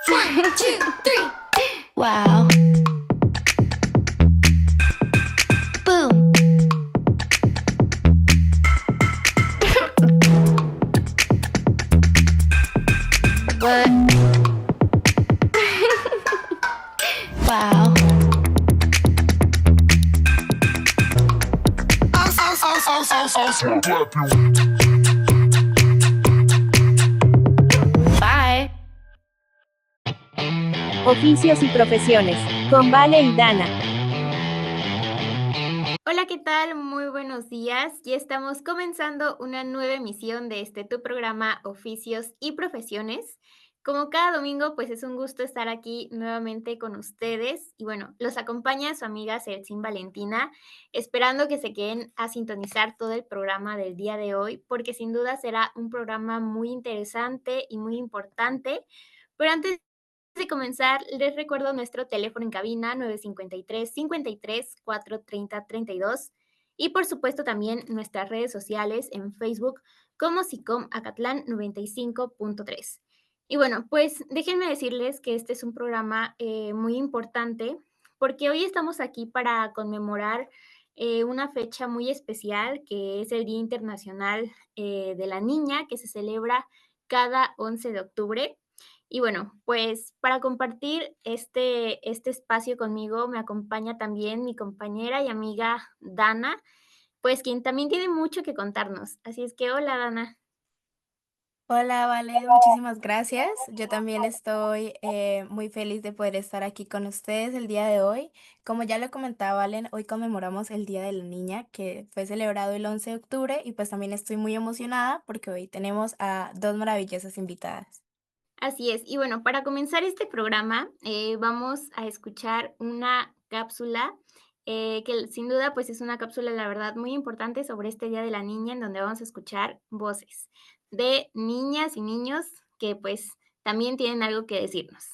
One, two, three. Wow. Boom. What? Wow. Bye. Oficios y profesiones, con Vale y Dana. Hola, ¿qué tal? Muy buenos días. Ya estamos comenzando una nueva emisión de tu programa Oficios y Profesiones. Como cada domingo, pues es un gusto estar aquí nuevamente con ustedes. Y bueno, los acompaña su amiga Celsin Valentina, esperando que se queden a sintonizar todo el programa del día de hoy, porque sin duda será un programa muy interesante y muy importante. Pero antes de comenzar, les recuerdo nuestro teléfono en cabina 953-53-430-32 y por supuesto también nuestras redes sociales en Facebook como SICOM Acatlán 95.3. Y bueno, pues déjenme decirles que este es un programa muy importante porque hoy estamos aquí para conmemorar una fecha muy especial que es el Día Internacional de la Niña que se celebra cada 11 de octubre. Y bueno, pues para compartir este espacio conmigo me acompaña también mi compañera y amiga Dana, pues quien también tiene mucho que contarnos. Así es que hola Dana. Hola, Vale, muchísimas gracias. Yo también estoy muy feliz de poder estar aquí con ustedes el día de hoy. Como ya lo comentaba Valen, hoy conmemoramos el Día de la Niña, que fue celebrado el 11 de octubre, y pues también estoy muy emocionada porque hoy tenemos a dos maravillosas invitadas. Así es. Y bueno, para comenzar este programa vamos a escuchar una cápsula que sin duda pues es una cápsula la verdad muy importante sobre este Día de la Niña en donde vamos a escuchar voces de niñas y niños que pues también tienen algo que decirnos.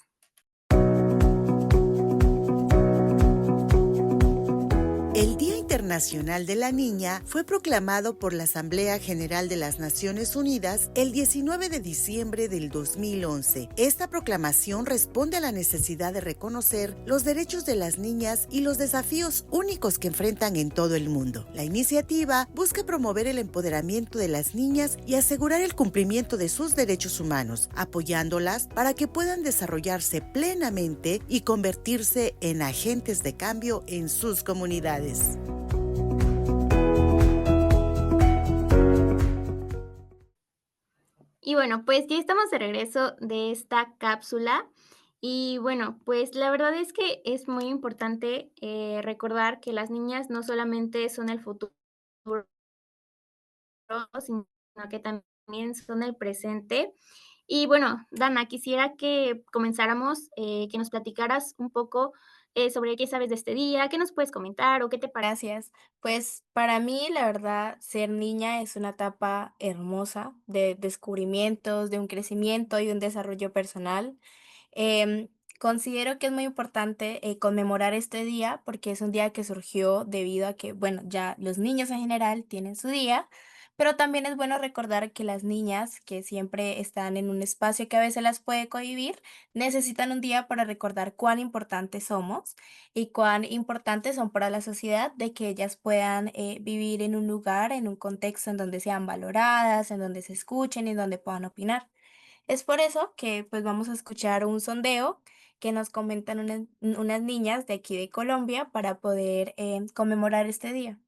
El Día Internacional de la Niña fue proclamado por la Asamblea General de las Naciones Unidas el 19 de diciembre del 2011. Esta proclamación responde a la necesidad de reconocer los derechos de las niñas y los desafíos únicos que enfrentan en todo el mundo. La iniciativa busca promover el empoderamiento de las niñas y asegurar el cumplimiento de sus derechos humanos, apoyándolas para que puedan desarrollarse plenamente y convertirse en agentes de cambio en sus comunidades. Y bueno, pues ya estamos de regreso de esta cápsula. Y bueno, pues la verdad es que es muy importante recordar que las niñas no solamente son el futuro, sino que también son el presente. Y bueno, Dana, quisiera que comenzáramos, que nos platicaras un poco sobre qué sabes de este día, qué nos puedes comentar o qué te parece. Gracias. Pues para mí, la verdad, ser niña es una etapa hermosa de descubrimientos, de un crecimiento y un desarrollo personal. Em, Considero que es muy importante conmemorar este día porque es un día que surgió debido a que, bueno, ya los niños en general tienen su día, pero también es bueno recordar que las niñas que siempre están en un espacio que a veces las puede cohibir, necesitan un día para recordar cuán importantes somos y cuán importantes son para la sociedad de que ellas puedan vivir en un lugar, en un contexto en donde sean valoradas, en donde se escuchen y en donde puedan opinar. Es por eso que pues vamos a escuchar un sondeo que nos comentan unas niñas de aquí de Colombia para poder conmemorar este día.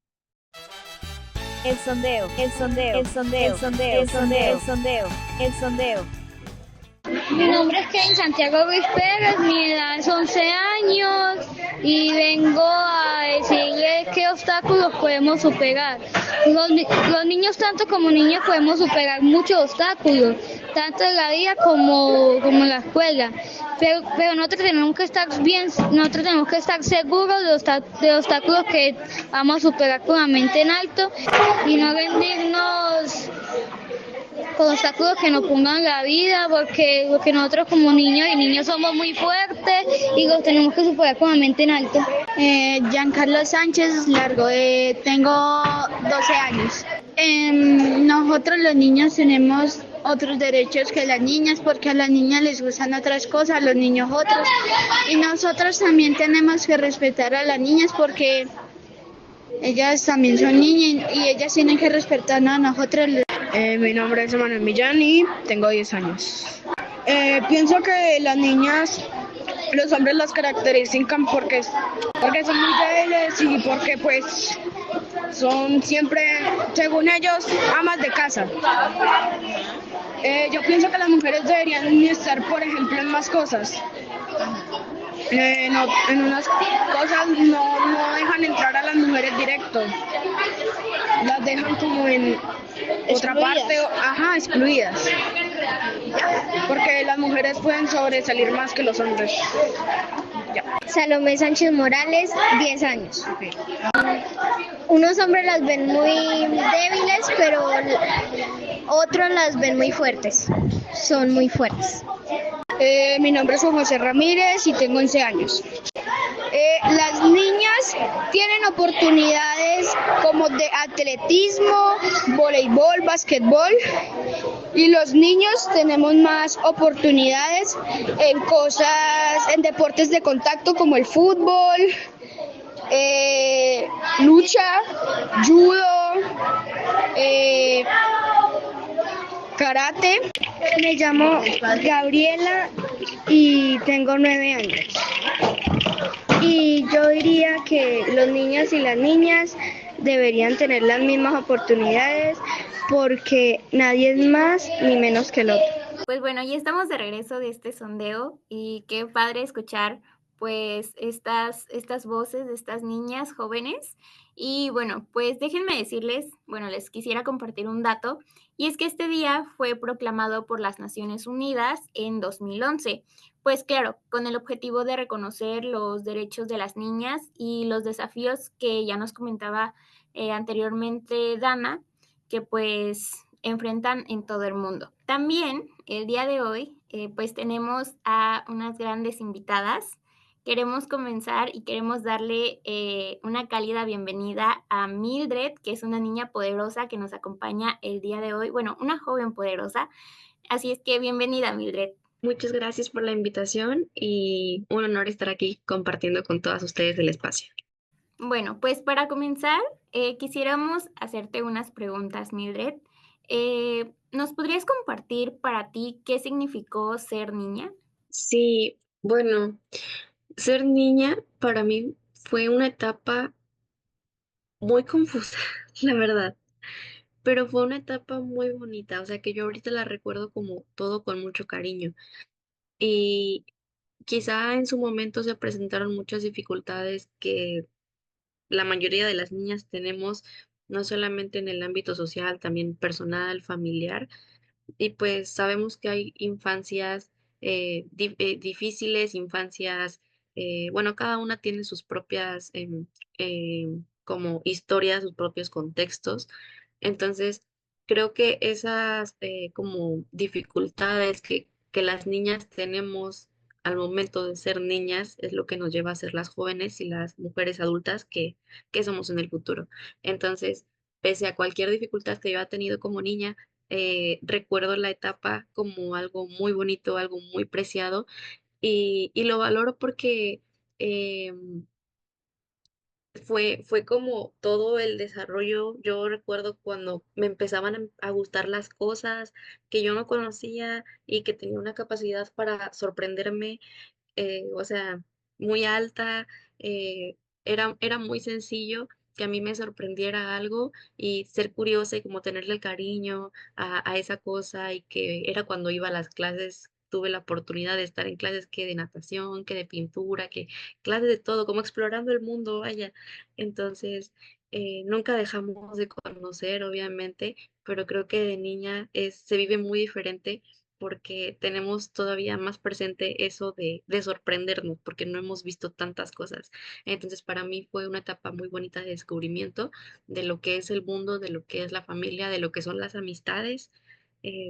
El sondeo, el sondeo, el sondeo, el sondeo, el sondeo, el sondeo, el sondeo. Mi nombre es Kevin Santiago Ruiz Pérez, mi edad es 11 años y vengo a decirles qué obstáculos podemos superar. Los niños, tanto como niños, podemos superar muchos obstáculos, tanto en la vida como en la escuela. Pero nosotros tenemos que estar nosotros tenemos que estar seguros de los obstáculos que vamos a superar con la mente en alto y no rendirnos con obstáculos que nos pongan la vida, porque nosotros como niños y niños somos muy fuertes y los tenemos que superar con la mente en alto. Giancarlo Sánchez Largo, tengo 12 años. Nosotros los niños tenemos otros derechos que las niñas, porque a las niñas les gustan otras cosas, a los niños otros. Y nosotros también tenemos que respetar a las niñas porque ellas también son niñas y ellas tienen que respetarnos a nosotros. Mi nombre es Emanuel Millán y tengo 10 años. Pienso que las niñas, los hombres las caracterizan porque son muy débiles y porque pues son siempre, según ellos, amas de casa. Yo pienso que las mujeres deberían estar, por ejemplo, en más cosas. En unas cosas no dejan entrar a las mujeres directo. Las dejan como en otra parte, excluidas. Porque las mujeres pueden sobresalir más que los hombres. Salomé Sánchez Morales, 10 años. Unos hombres las ven muy débiles, pero otros las ven muy fuertes. Son muy fuertes. Mi nombre es Juan José Ramírez y tengo 11 años. Las niñas tienen oportunidades como de atletismo, voleibol, basquetbol, y los niños tenemos más oportunidades en deportes de contacto como el fútbol, lucha, judo, karate. Me llamo Gabriela y tengo 9 años. Y yo diría que los niños y las niñas deberían tener las mismas oportunidades porque nadie es más ni menos que el otro. Pues bueno, ya estamos de regreso de este sondeo y qué padre escuchar pues estas voces de estas niñas jóvenes. Y bueno, pues déjenme decirles, bueno, les quisiera compartir un dato, y es que este día fue proclamado por las Naciones Unidas en 2011. Pues claro, con el objetivo de reconocer los derechos de las niñas y los desafíos que ya nos comentaba anteriormente Dana, que pues enfrentan en todo el mundo. También el día de hoy pues tenemos a unas grandes invitadas. Queremos comenzar y queremos darle una cálida bienvenida a Mildred, que es una niña poderosa que nos acompaña el día de hoy. Bueno, una joven poderosa. Así es que bienvenida, Mildred. Muchas gracias por la invitación y un honor estar aquí compartiendo con todas ustedes el espacio. Bueno, pues para comenzar, quisiéramos hacerte unas preguntas, Mildred. ¿Nos podrías compartir para ti qué significó ser niña? Sí, bueno, ser niña para mí fue una etapa muy confusa, la verdad, pero fue una etapa muy bonita, o sea que yo ahorita la recuerdo como todo con mucho cariño. Y quizá en su momento se presentaron muchas dificultades que la mayoría de las niñas tenemos, no solamente en el ámbito social, también personal, familiar. Y pues sabemos que hay infancias difíciles, infancias, bueno, cada una tiene sus propias como historias, sus propios contextos. Entonces, creo que esas como dificultades que las niñas tenemos al momento de ser niñas es lo que nos lleva a ser las jóvenes y las mujeres adultas que somos en el futuro. Entonces, pese a cualquier dificultad que yo haya tenido como niña, recuerdo la etapa como algo muy bonito, algo muy preciado y lo valoro porque fue como todo el desarrollo. Yo recuerdo cuando me empezaban a gustar las cosas que yo no conocía y que tenía una capacidad para sorprenderme, o sea, muy alta. Era muy sencillo que a mí me sorprendiera algo y ser curiosa y como tenerle el cariño a esa cosa y que era cuando iba a las clases. Tuve la oportunidad de estar en clases que de natación, que de pintura, que clases de todo, como explorando el mundo, vaya. Entonces, nunca dejamos de conocer, obviamente, pero creo que de niña se vive muy diferente porque tenemos todavía más presente eso de sorprendernos, porque no hemos visto tantas cosas. Entonces, para mí fue una etapa muy bonita de descubrimiento de lo que es el mundo, de lo que es la familia, de lo que son las amistades.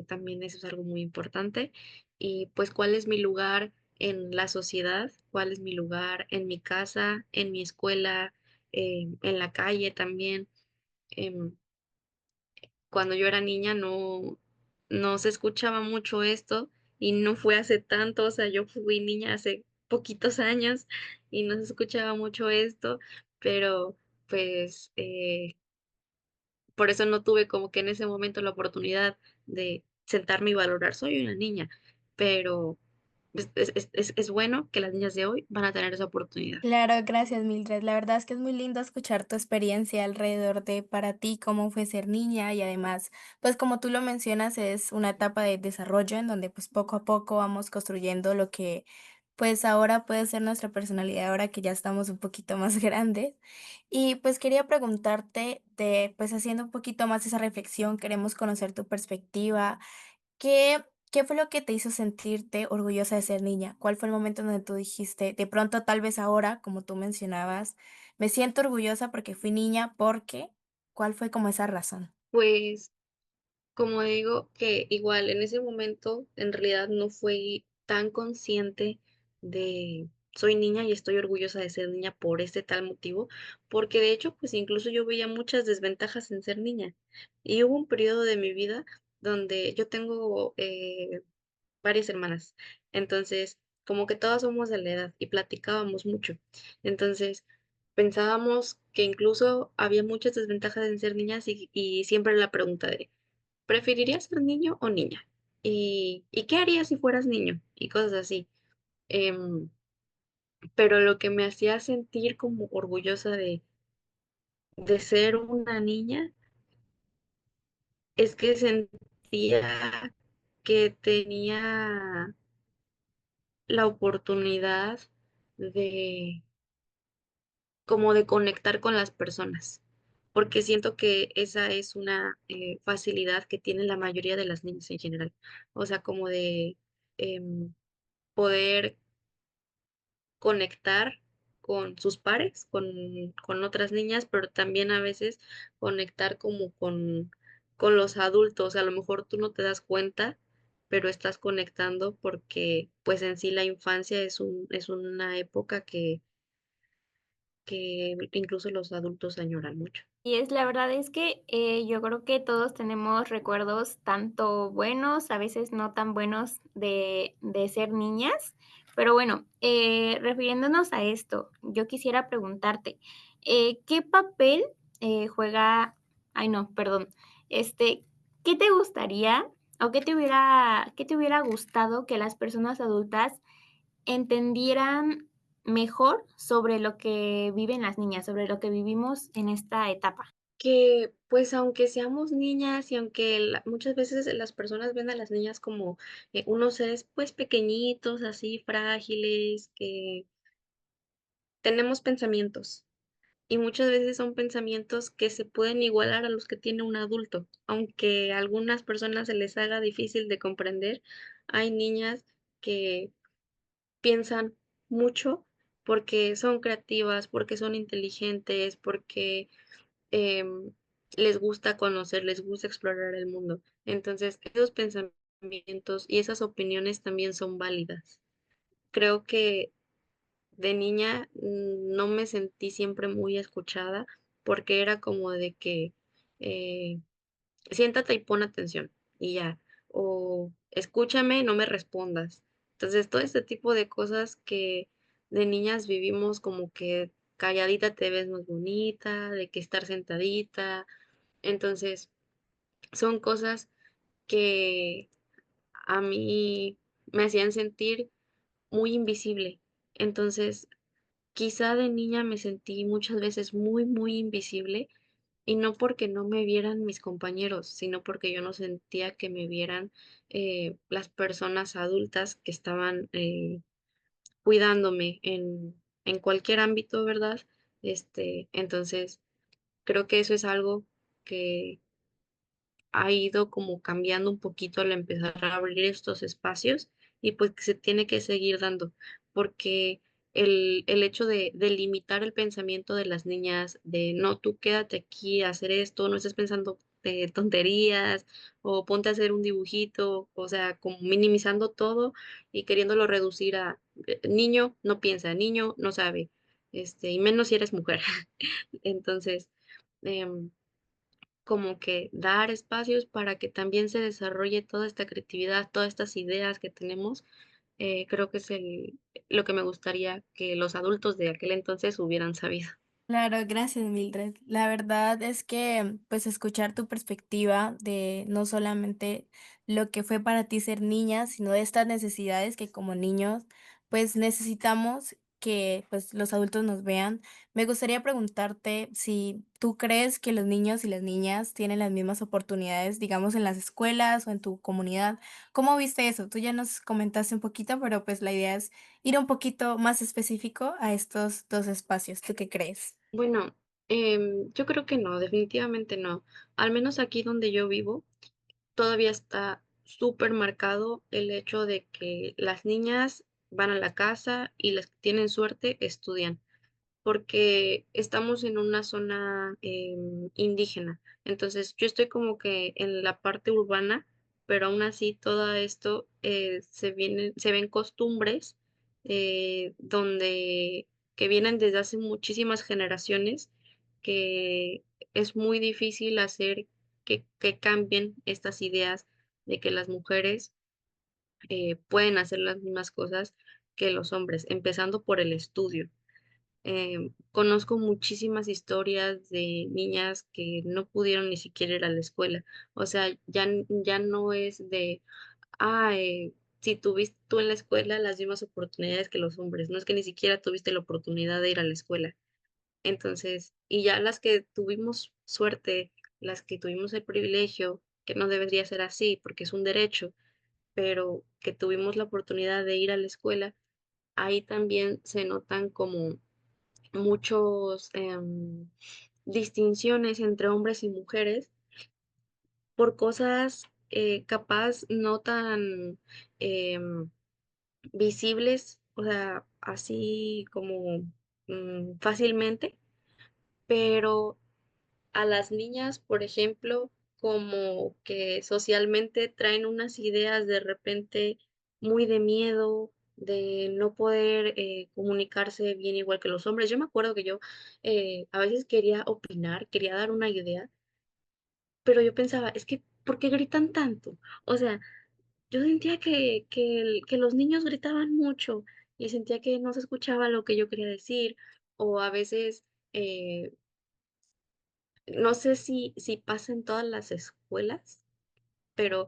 También eso es algo muy importante. Y pues, ¿cuál es mi lugar en la sociedad? ¿Cuál es mi lugar en mi casa, en mi escuela, en la calle también? Em, Cuando yo era niña no se escuchaba mucho esto y no fue hace tanto, o sea, yo fui niña hace poquitos años y no se escuchaba mucho esto, pero pues por eso no tuve como que en ese momento la oportunidad de sentarme y valorar, soy una niña, pero es bueno que las niñas de hoy van a tener esa oportunidad. Claro, gracias, Mildred. La verdad es que es muy lindo escuchar tu experiencia alrededor de para ti cómo fue ser niña y además, pues como tú lo mencionas, es una etapa de desarrollo en donde pues poco a poco vamos construyendo lo que pues ahora puede ser nuestra personalidad ahora que ya estamos un poquito más grandes. Y pues quería preguntarte de pues haciendo un poquito más esa reflexión, queremos conocer tu perspectiva. ¿Qué fue lo que te hizo sentirte orgullosa de ser niña? ¿Cuál fue el momento en donde tú dijiste, de pronto, tal vez ahora, como tú mencionabas, me siento orgullosa porque fui niña, porque, ¿cuál fue como esa razón? Pues como digo, que igual en ese momento en realidad no fui tan consciente de soy niña y estoy orgullosa de ser niña por este tal motivo, porque de hecho, pues incluso yo veía muchas desventajas en ser niña. Y hubo un periodo de mi vida donde yo tengo varias hermanas, entonces como que todas somos de la edad y platicábamos mucho. Entonces pensábamos que incluso había muchas desventajas en ser niñas y siempre la pregunta de ¿preferirías ser niño o niña? ¿Y qué harías si fueras niño? Y cosas así. Em, pero lo que me hacía sentir como orgullosa de ser una niña es que sentía que tenía la oportunidad de como de conectar con las personas, porque siento que esa es una facilidad que tienen la mayoría de las niñas en general. O sea, como de em, poder conectar con sus pares, con otras niñas, pero también a veces conectar como con los adultos. A lo mejor tú no te das cuenta, pero estás conectando porque pues en sí la infancia es una época que incluso los adultos añoran mucho. Y es la verdad es que yo creo que todos tenemos recuerdos tanto buenos, a veces no tan buenos de ser niñas, pero bueno, refiriéndonos a esto, yo quisiera preguntarte, ¿qué papel juega, ay no, perdón, este, ¿qué te gustaría o qué te hubiera gustado que las personas adultas entendieran mejor sobre lo que viven las niñas, sobre lo que vivimos en esta etapa? Que pues aunque seamos niñas y aunque muchas veces las personas ven a las niñas como unos seres pues pequeñitos, así frágiles, que tenemos pensamientos y muchas veces son pensamientos que se pueden igualar a los que tiene un adulto, aunque a algunas personas se les haga difícil de comprender, hay niñas que piensan mucho porque son creativas, porque son inteligentes, porque em, les gusta conocer, les gusta explorar el mundo. Entonces, esos pensamientos y esas opiniones también son válidas. Creo que de niña no me sentí siempre muy escuchada porque era como de que eh, siéntate y pon atención y ya, o escúchame, no me respondas. Entonces, todo este tipo de cosas que de niñas vivimos como que calladita te ves más bonita, de que estar sentadita. Entonces, son cosas que a mí me hacían sentir muy invisible. Entonces, quizá de niña me sentí muchas veces muy, muy invisible y no porque no me vieran mis compañeros, sino porque yo no sentía que me vieran las personas adultas que estaban cuidándome en cualquier ámbito, ¿verdad? Entonces, creo que eso es algo que ha ido como cambiando un poquito al empezar a abrir estos espacios y pues que se tiene que seguir dando, porque el hecho de limitar el pensamiento de las niñas, de no, tú quédate aquí a hacer esto, no estés pensando tonterías o ponte a hacer un dibujito, o sea, como minimizando todo y queriéndolo reducir a niño no piensa, niño no sabe, y menos si eres mujer. Entonces, em, como que dar espacios para que también se desarrolle toda esta creatividad, todas estas ideas que tenemos. Creo que es lo que me gustaría que los adultos de aquel entonces hubieran sabido. Claro, gracias, Mildred. La verdad es que, pues, escuchar tu perspectiva de no solamente lo que fue para ti ser niña, sino de estas necesidades que como niños, pues, necesitamos que, pues, los adultos nos vean. Me gustaría preguntarte si tú crees que los niños y las niñas tienen las mismas oportunidades, digamos, en las escuelas o en tu comunidad. ¿Cómo viste eso? Tú ya nos comentaste un poquito, pero, pues, la idea es ir un poquito más específico a estos 2 espacios. ¿Tú qué crees? Bueno, yo creo que no, definitivamente no. Al menos aquí donde yo vivo, todavía está súper marcado el hecho de que las niñas van a la casa y las que tienen suerte estudian, porque estamos en una zona indígena. Entonces, yo estoy como que en la parte urbana, pero aún así todo esto se ven costumbres donde que vienen desde hace muchísimas generaciones, que es muy difícil hacer que cambien estas ideas de que las mujeres pueden hacer las mismas cosas que los hombres, empezando por el estudio. Conozco muchísimas historias de niñas que no pudieron ni siquiera ir a la escuela. O sea, ya no es de, si tuviste tú en la escuela las mismas oportunidades que los hombres, no es que ni siquiera tuviste la oportunidad de ir a la escuela. Entonces, y ya las que tuvimos suerte, las que tuvimos el privilegio, que no debería ser así porque es un derecho, pero que tuvimos la oportunidad de ir a la escuela, ahí también se notan como muchos distinciones entre hombres y mujeres por cosas capaz no tan em, visibles, o sea, así como fácilmente, pero a las niñas, por ejemplo, como que socialmente traen unas ideas de repente muy de miedo, de no poder comunicarse bien igual que los hombres. Yo me acuerdo que yo a veces quería opinar, quería dar una idea, pero yo pensaba, es que, ¿por qué gritan tanto? O sea, yo sentía que los niños gritaban mucho y sentía que no se escuchaba lo que yo quería decir, o a veces eh, no sé si pasa en todas las escuelas, pero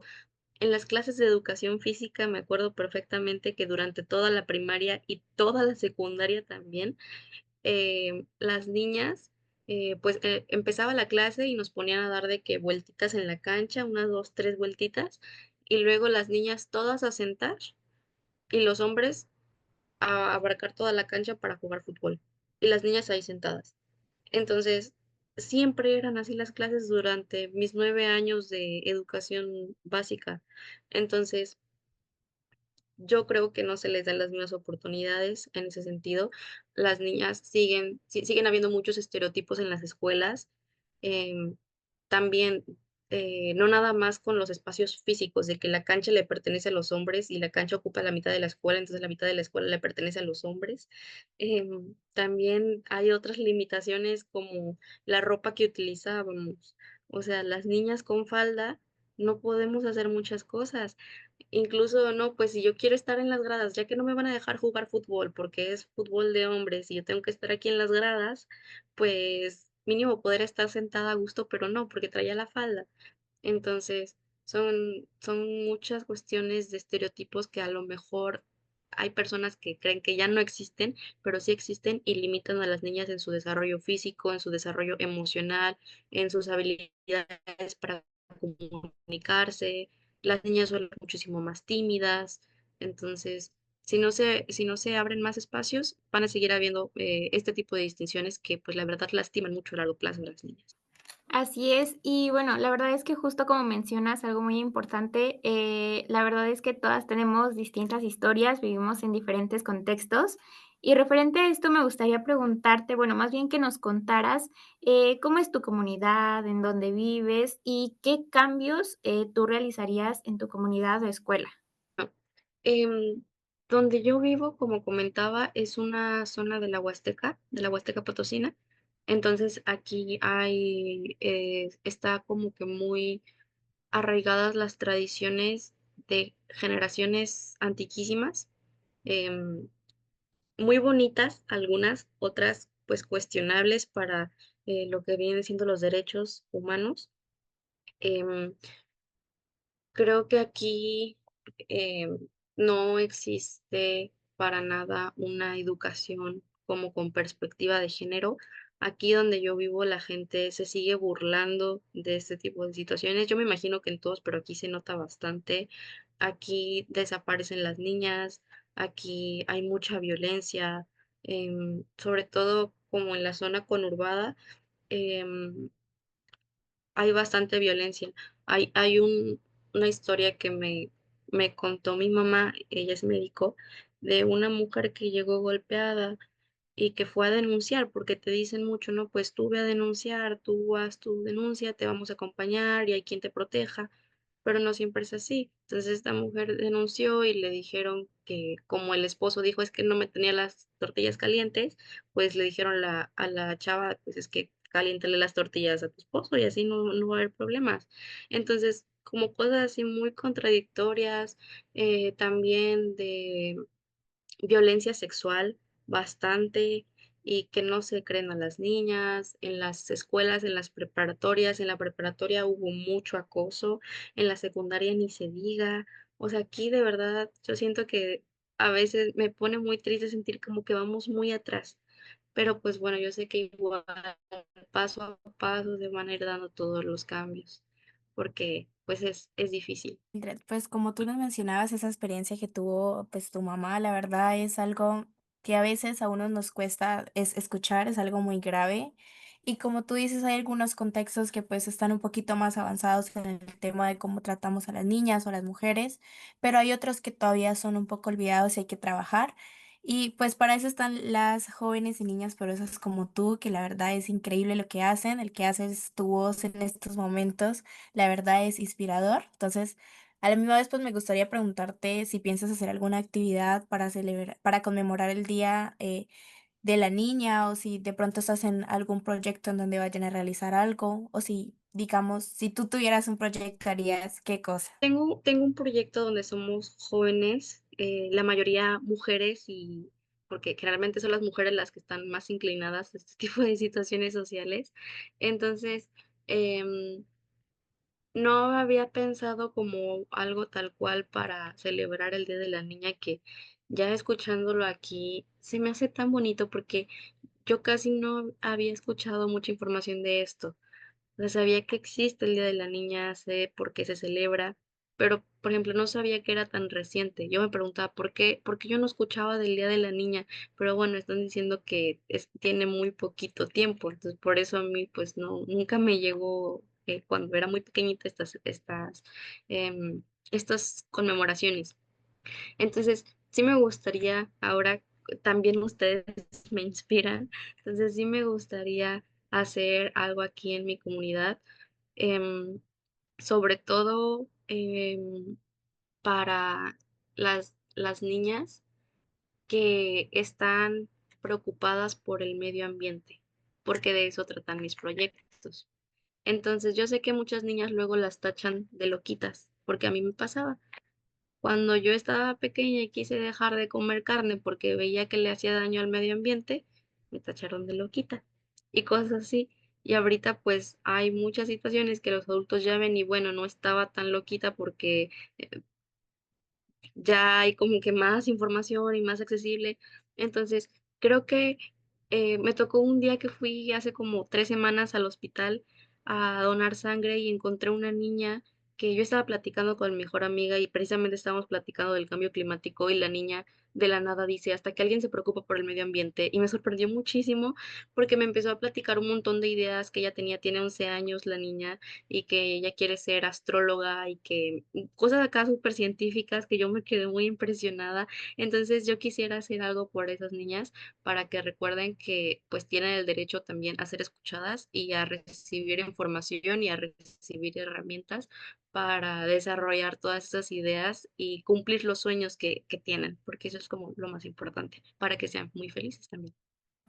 en las clases de educación física me acuerdo perfectamente que durante toda la primaria y toda la secundaria también, las niñas, pues empezaba la clase y nos ponían a dar de que vueltitas en la cancha, unas 2, 3 vueltitas, y luego las niñas todas a sentar y los hombres a abarcar toda la cancha para jugar fútbol, y las niñas ahí sentadas. Entonces, siempre eran así las clases durante mis 9 años de educación básica. Entonces, yo creo que no se les dan las mismas oportunidades en ese sentido. Las niñas siguen habiendo muchos estereotipos en las escuelas. em, También, no nada más con los espacios físicos, de que la cancha le pertenece a los hombres y la cancha ocupa la mitad de la escuela, entonces la mitad de la escuela le pertenece a los hombres. También hay otras limitaciones como la ropa que utilizábamos. O sea, las niñas con falda no podemos hacer muchas cosas. Incluso, no, pues si yo quiero estar en las gradas, ya que no me van a dejar jugar fútbol porque es fútbol de hombres y yo tengo que estar aquí en las gradas, pues mínimo poder estar sentada a gusto, pero no, porque traía la falda. Entonces, son muchas cuestiones de estereotipos que a lo mejor hay personas que creen que ya no existen, pero sí existen y limitan a las niñas en su desarrollo físico, en su desarrollo emocional, en sus habilidades para comunicarse. Las niñas son muchísimo más tímidas, entonces, si no se abren más espacios, van a seguir habiendo este tipo de distinciones que, pues, la verdad lastiman mucho a largo plazo a las niñas. Así es, y bueno, la verdad es que justo como mencionas algo muy importante, la verdad es que todas tenemos distintas historias, vivimos en diferentes contextos. Y referente a esto, me gustaría preguntarte, bueno, más bien que nos contaras cómo es tu comunidad, en dónde vives y qué cambios tú realizarías en tu comunidad o escuela. Em, Donde yo vivo, como comentaba, es una zona de la Huasteca Potosina. Entonces aquí está como que muy arraigadas las tradiciones de generaciones antiquísimas, em, muy bonitas algunas, otras pues cuestionables para lo que vienen siendo los derechos humanos. Em, Creo que aquí no existe para nada una educación como con perspectiva de género. Aquí donde yo vivo, la gente se sigue burlando de este tipo de situaciones. Yo me imagino que en todos, pero aquí se nota bastante. Aquí desaparecen las niñas, aquí hay mucha violencia, sobre todo como en la zona conurbada. em, Hay bastante violencia. Una historia que me contó mi mamá, ella es médico, de una mujer que llegó golpeada y que fue a denunciar, porque te dicen mucho, ¿no? Pues tú ve a denunciar, tú haz tu denuncia, te vamos a acompañar y hay quien te proteja, pero no siempre es así. Entonces esta mujer denunció y le dijeron que como el esposo dijo es que no me tenía las tortillas calientes, pues le dijeron a la chava, pues es que caliéntale las tortillas a tu esposo y así no va a haber problemas. Entonces, como cosas así muy contradictorias, también de violencia sexual bastante y que no se creen a las niñas, en las escuelas, en las preparatorias, en la preparatoria hubo mucho acoso, en la secundaria ni se diga, o sea, aquí de verdad yo siento que a veces me pone muy triste sentir como que vamos muy atrás, pero pues bueno, yo sé que igual paso a paso se van a ir dando todos los cambios, porque pues es difícil. Mildred, pues como tú nos mencionabas, esa experiencia que tuvo pues tu mamá, la verdad es algo que a veces a uno nos cuesta escuchar, es algo muy grave. Y como tú dices, hay algunos contextos que pues están un poquito más avanzados en el tema de cómo tratamos a las niñas o a las mujeres, pero hay otros que todavía son un poco olvidados y hay que trabajar. Y pues para eso están las jóvenes y niñas poderosas como tú, que la verdad es increíble lo que hacen, el que haces tu voz en estos momentos, la verdad es inspirador. Entonces, a la misma vez, pues me gustaría preguntarte si piensas hacer alguna actividad para celebrar, para conmemorar el Día de la Niña, o si de pronto estás en algún proyecto en donde vayan a realizar algo, o si, digamos, si tú tuvieras un proyecto, harías qué cosa. Tengo un proyecto donde somos jóvenes, la mayoría mujeres y porque generalmente son las mujeres las que están más inclinadas a este tipo de situaciones sociales. Entonces, em, no había pensado como algo tal cual para celebrar el Día de la Niña que ya escuchándolo aquí se me hace tan bonito porque yo casi no había escuchado mucha información de esto. O sea, sabía que existe el Día de la Niña, sé por qué se celebra, pero, por ejemplo, no sabía que era tan reciente. Yo me preguntaba por qué yo no escuchaba del Día de la Niña, pero bueno, están diciendo que tiene muy poquito tiempo, entonces por eso a mí, pues no, nunca me llegó cuando era muy pequeñita estas conmemoraciones. Entonces, sí me gustaría, ahora también ustedes me inspiran, entonces sí me gustaría hacer algo aquí en mi comunidad, em, sobre todo para las niñas que están preocupadas por el medio ambiente, porque de eso tratan mis proyectos. Entonces, yo sé que muchas niñas luego las tachan de loquitas, porque a mí me pasaba. Cuando yo estaba pequeña y quise dejar de comer carne porque veía que le hacía daño al medio ambiente, me tacharon de loquita y cosas así. Y ahorita pues hay muchas situaciones que los adultos ya ven y bueno, no estaba tan loquita porque ya hay como que más información y más accesible. Entonces, creo que me tocó un día que fui hace como 3 semanas al hospital a donar sangre y encontré una niña que yo estaba platicando con mi mejor amiga y precisamente estábamos platicando del cambio climático y la niña de la nada dice, hasta que alguien se preocupa por el medio ambiente y me sorprendió muchísimo porque me empezó a platicar un montón de ideas que ella tenía, tiene 11 años la niña y que ella quiere ser astróloga y que cosas acá súper científicas que yo me quedé muy impresionada. Entonces yo quisiera hacer algo por esas niñas para que recuerden que pues tienen el derecho también a ser escuchadas y a recibir información y a recibir herramientas para desarrollar todas esas ideas y cumplir los sueños que tienen, porque eso es como lo más importante, para que sean muy felices también.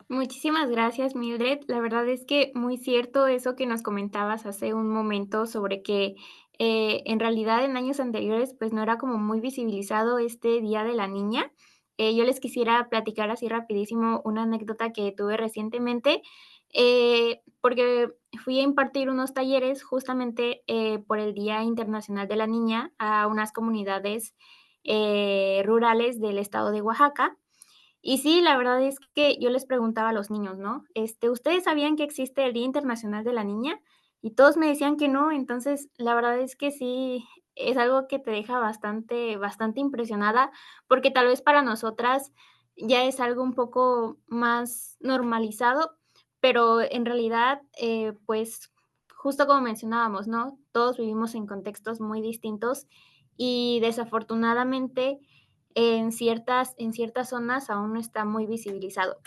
Muchísimas gracias, Mildred. La verdad es que muy cierto eso que nos comentabas hace un momento sobre que en realidad en años anteriores pues no era como muy visibilizado este Día de la Niña. Yo les quisiera platicar así rapidísimo una anécdota que tuve recientemente, porque fui a impartir unos talleres justamente por el Día Internacional de la Niña a unas comunidades rurales del estado de Oaxaca. Y sí, la verdad es que yo les preguntaba a los niños, ¿no? ¿Ustedes sabían que existe el Día Internacional de la Niña? Y todos me decían que no, entonces la verdad es que sí, es algo que te deja bastante impresionada, porque tal vez para nosotras ya es algo un poco más normalizado, pero en realidad, pues, justo como mencionábamos, ¿no? Todos vivimos en contextos muy distintos y desafortunadamente en ciertas zonas aún no está muy visibilizado.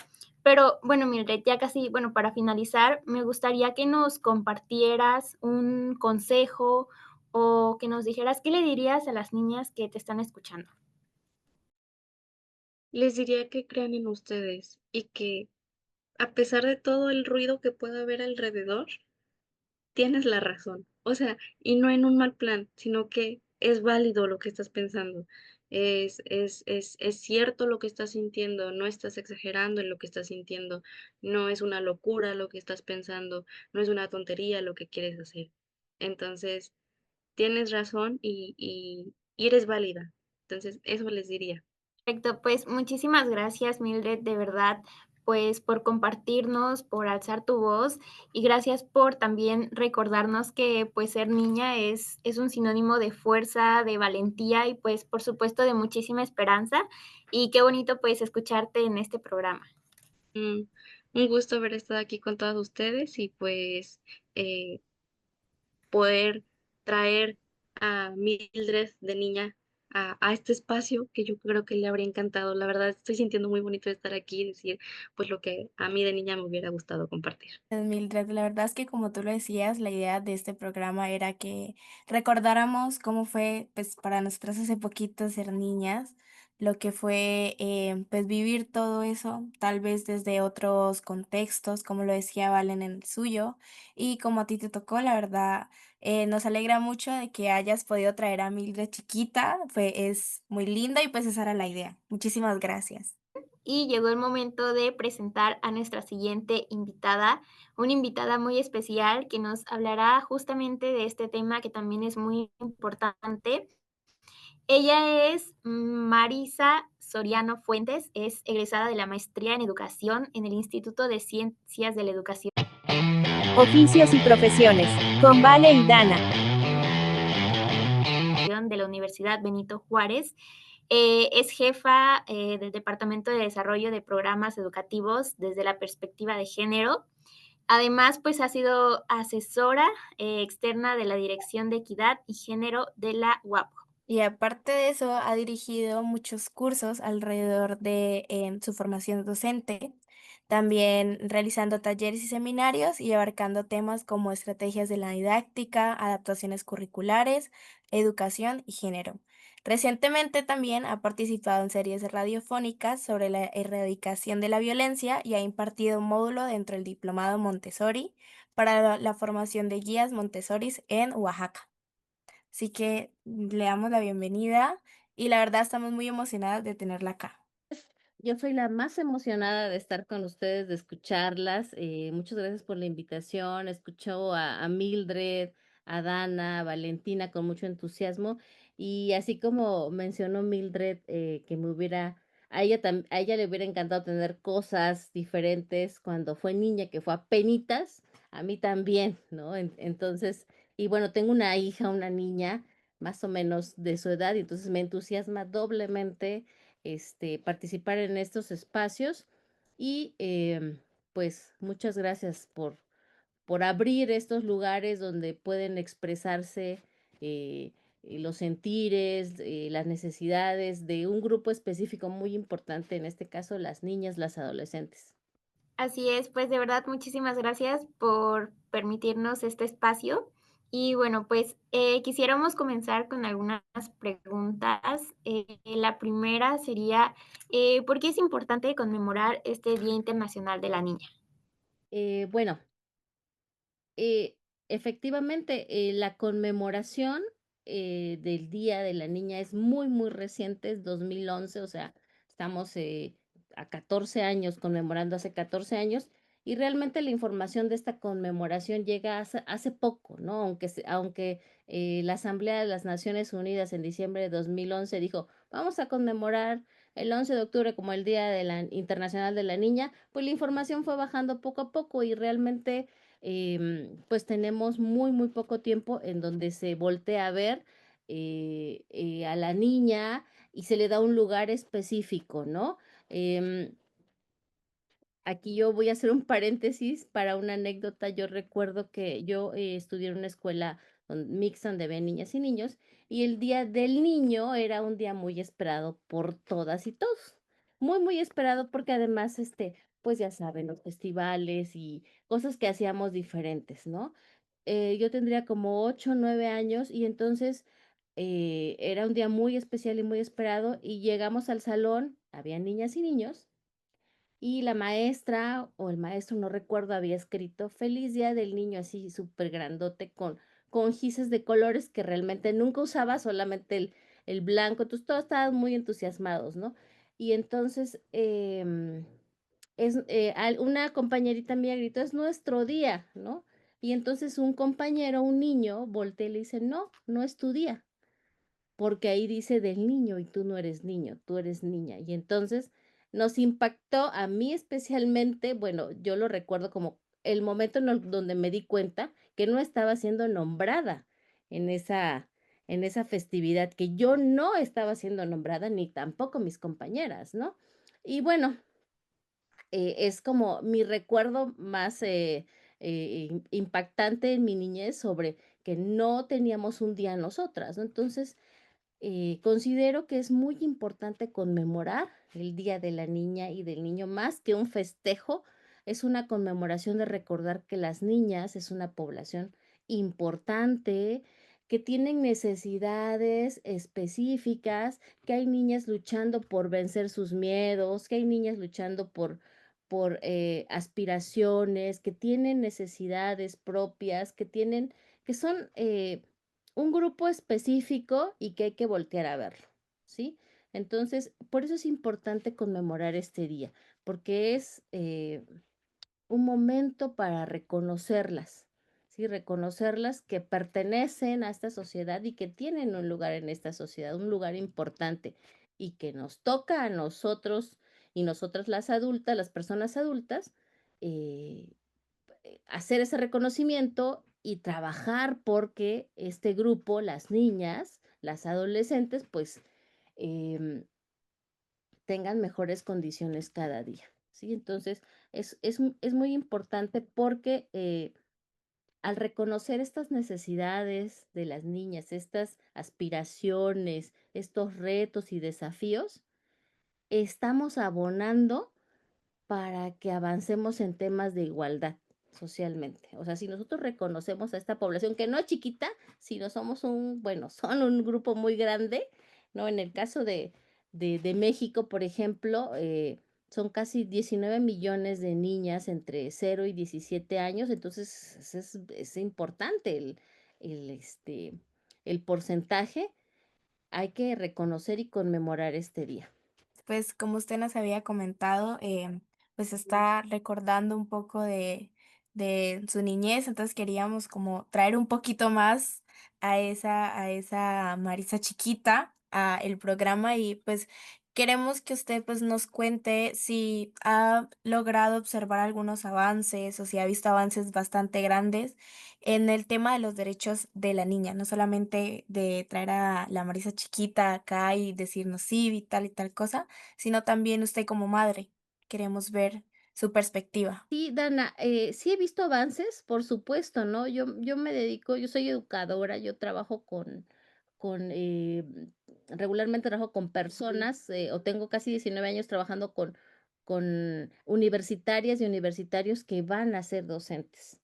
Pero bueno, Mildred, ya casi, bueno, para finalizar, me gustaría que nos compartieras un consejo o que nos dijeras qué le dirías a las niñas que te están escuchando. Les diría que crean en ustedes y que a pesar de todo el ruido que pueda haber alrededor, tienes la razón. O sea, y no en un mal plan, sino que es válido lo que estás pensando. Es cierto lo que estás sintiendo, no estás exagerando en lo que estás sintiendo, no es una locura lo que estás pensando, no es una tontería lo que quieres hacer. Entonces, tienes razón y eres válida. Entonces, eso les diría. Perfecto, pues muchísimas gracias, Mildred, de verdad, pues por compartirnos, por alzar tu voz y gracias por también recordarnos que pues ser niña es un sinónimo de fuerza, de valentía y pues por supuesto de muchísima esperanza y qué bonito pues escucharte en este programa. Mm, un gusto haber estado aquí con todas ustedes y pues eh, poder traer a Mildred de niña a este espacio que yo creo que le habría encantado. La verdad, estoy sintiendo muy bonito de estar aquí y decir pues lo que a mí de niña me hubiera gustado compartir. Mildred, la verdad es que como tú lo decías, la idea de este programa era que recordáramos cómo fue, pues, para nosotras hace poquito ser niñas, lo que fue, pues, vivir todo eso, tal vez desde otros contextos, como lo decía Valen en el suyo, y como a ti te tocó, la verdad, nos alegra mucho de que hayas podido traer a Mildred chiquita, es muy linda y pues esa era la idea. Muchísimas gracias. Y llegó el momento de presentar a nuestra siguiente invitada, una invitada muy especial que nos hablará justamente de este tema que también es muy importante. Ella es Marisa Soriano Fuentes, es egresada de la maestría en educación en el Instituto de Ciencias de la Educación Oficios y profesiones, con Vale y Dana. de la Universidad Benito Juárez. Es jefa del Departamento de Desarrollo de Programas Educativos desde la perspectiva de género. Además, pues ha sido asesora externa de la Dirección de Equidad y Género de la UAPO. Y aparte de eso, ha dirigido muchos cursos alrededor de su formación docente, también realizando talleres y seminarios y abarcando temas como estrategias de la didáctica, adaptaciones curriculares, educación y género. Recientemente también ha participado en series radiofónicas sobre la erradicación de la violencia y ha impartido un módulo dentro del diplomado Montessori para la formación de guías Montessoris en Oaxaca. Así que le damos la bienvenida y la verdad estamos muy emocionadas de tenerla acá. Yo soy la más emocionada de estar con ustedes, de escucharlas. Muchas gracias por la invitación. Escucho a Mildred, a Dana, a Valentina con mucho entusiasmo. Y así como mencionó Mildred, que a ella le hubiera encantado tener cosas diferentes cuando fue niña, que fue apenitas, a mí también, ¿no? Entonces, y bueno, tengo una hija, una niña, más o menos de su edad, y entonces me entusiasma doblemente participar en estos espacios y pues muchas gracias por abrir estos lugares donde pueden expresarse eh, los sentires, las necesidades de un grupo específico muy importante, en este caso las niñas, las adolescentes. Así es, pues de verdad muchísimas gracias por permitirnos este espacio Y bueno, pues quisiéramos comenzar con algunas preguntas. La primera sería, ¿por qué es importante conmemorar este Día Internacional de la Niña? Bueno, Eh, efectivamente, la conmemoración del Día de la Niña es muy, muy reciente, es 2011, o sea, estamos a 14 años, conmemorando hace 14 años, y realmente la información de esta conmemoración llega hace poco, ¿no? Aunque la Asamblea de las Naciones Unidas en diciembre de 2011 dijo, vamos a conmemorar el 11 de octubre como el Día de la Internacional de la Niña, pues la información fue bajando poco a poco y realmente pues tenemos muy, muy poco tiempo en donde se voltea a ver a la niña y se le da un lugar específico, ¿no? Em, Aquí yo voy a hacer un paréntesis para una anécdota. Yo recuerdo que yo estudié en una escuela mixta donde había niñas y niños, y el Día del Niño era un día muy esperado por todas y todos. Muy, muy esperado porque además, pues ya saben, los festivales y cosas que hacíamos diferentes, ¿no? Yo tendría como 8 o 9 años y entonces era un día muy especial y muy esperado y llegamos al salón, había niñas y niños y la maestra o el maestro, no recuerdo, había escrito Feliz Día del Niño así súper grandote con gises de colores que realmente nunca usaba, solamente el blanco, entonces todos estaban muy entusiasmados, ¿no? Y entonces una compañerita mía gritó, es nuestro día, ¿no? Y entonces un compañero, un niño, voltea y le dice, no, no es tu día porque ahí dice del niño y tú no eres niño, tú eres niña. Y entonces nos impactó a mí especialmente, bueno, yo lo recuerdo como el momento donde me di cuenta que no estaba siendo nombrada en en esa festividad, que yo no estaba siendo nombrada ni tampoco mis compañeras, ¿no? Y bueno, es como mi recuerdo más impactante en mi niñez sobre que no teníamos un día nosotras, ¿no? Entonces, considero que es muy importante conmemorar el Día de la Niña y del Niño más que un festejo, es una conmemoración de recordar que las niñas es una población importante, que tienen necesidades específicas, que hay niñas luchando por vencer sus miedos, que hay niñas luchando por aspiraciones, que tienen necesidades propias, que son un grupo específico y que hay que voltear a verlo, ¿sí? Entonces, por eso es importante conmemorar este día, porque es un momento para reconocerlas, ¿sí? Reconocerlas que pertenecen a esta sociedad y que tienen un lugar en esta sociedad, un lugar importante y que nos toca a nosotros y nosotras las adultas, las personas adultas, eh, hacer ese reconocimiento y trabajar porque este grupo, las niñas, las adolescentes, pues em, tengan mejores condiciones cada día, ¿sí? Entonces, es muy importante porque al reconocer estas necesidades de las niñas, estas aspiraciones, estos retos y desafíos, estamos abonando para que avancemos en temas de igualdad socialmente. O sea, si nosotros reconocemos a esta población, que no es chiquita, sino somos bueno, son un grupo muy grande, ¿no? En el caso de México, por ejemplo, son casi 19 millones de niñas entre 0 y 17 años, entonces es importante el porcentaje. Hay que reconocer y conmemorar este día. Pues como usted nos había comentado, pues está recordando un poco de su niñez, entonces queríamos como traer un poquito más a esa Marisa chiquita a el programa y pues queremos que usted pues nos cuente si ha logrado observar algunos avances o si ha visto avances bastante grandes en el tema de los derechos de la niña, no solamente de traer a la Marisa chiquita acá y decirnos sí y tal cosa, sino también usted como madre. Queremos ver su perspectiva. Sí, Dana, sí he visto avances, por supuesto, ¿no? Yo me dedico, yo soy educadora, yo trabajo regularmente trabajo con personas, o tengo casi 19 años trabajando con universitarias y universitarios que van a ser docentes.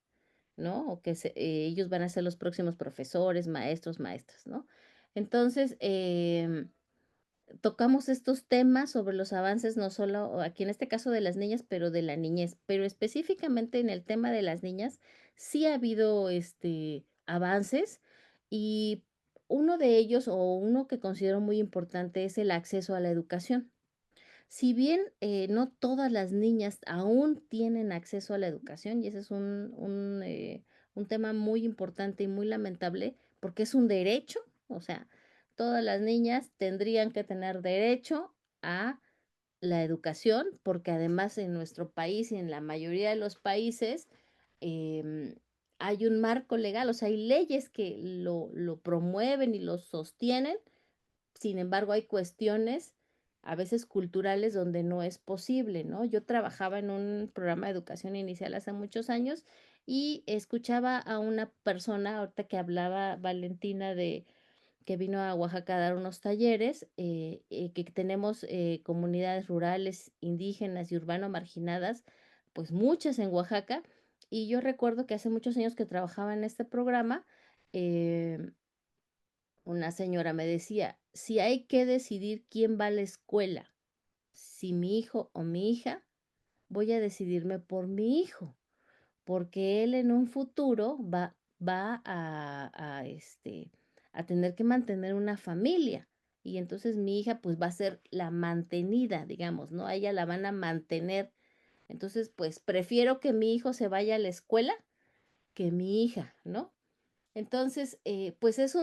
¿no? O que ellos van a ser los próximos profesores, maestros, maestras, ¿no? Entonces, tocamos estos temas sobre los avances, no solo aquí en este caso de las niñas, pero de la niñez, pero específicamente en el tema de las niñas, sí ha habido avances y uno de ellos o uno que considero muy importante es el acceso a la educación. Si bien no todas las niñas aún tienen acceso a la educación, y ese es un tema muy importante y muy lamentable, porque es un derecho, o sea, todas las niñas tendrían que tener derecho a la educación, porque además en nuestro país y en la mayoría de los países em, hay un marco legal, o sea, hay leyes que lo promueven y lo sostienen. Sin embargo, hay cuestiones a veces culturales donde no es posible, ¿no? Yo trabajaba en un programa de educación inicial hace muchos años y escuchaba a una persona, ahorita que hablaba Valentina de que vino a Oaxaca a dar unos talleres, que tenemos comunidades rurales, indígenas y urbano marginadas, pues muchas en Oaxaca. Y yo recuerdo que hace muchos años que trabajaba en este programa, eh, una señora me decía, si hay que decidir quién va a la escuela, si mi hijo o mi hija, voy a decidirme por mi hijo, porque él en un futuro va a tener que mantener una familia. Y entonces mi hija pues va a ser la mantenida, digamos, ¿no? A ella la van a mantener. Entonces, pues prefiero que mi hijo se vaya a la escuela que mi hija, ¿no? Entonces, pues es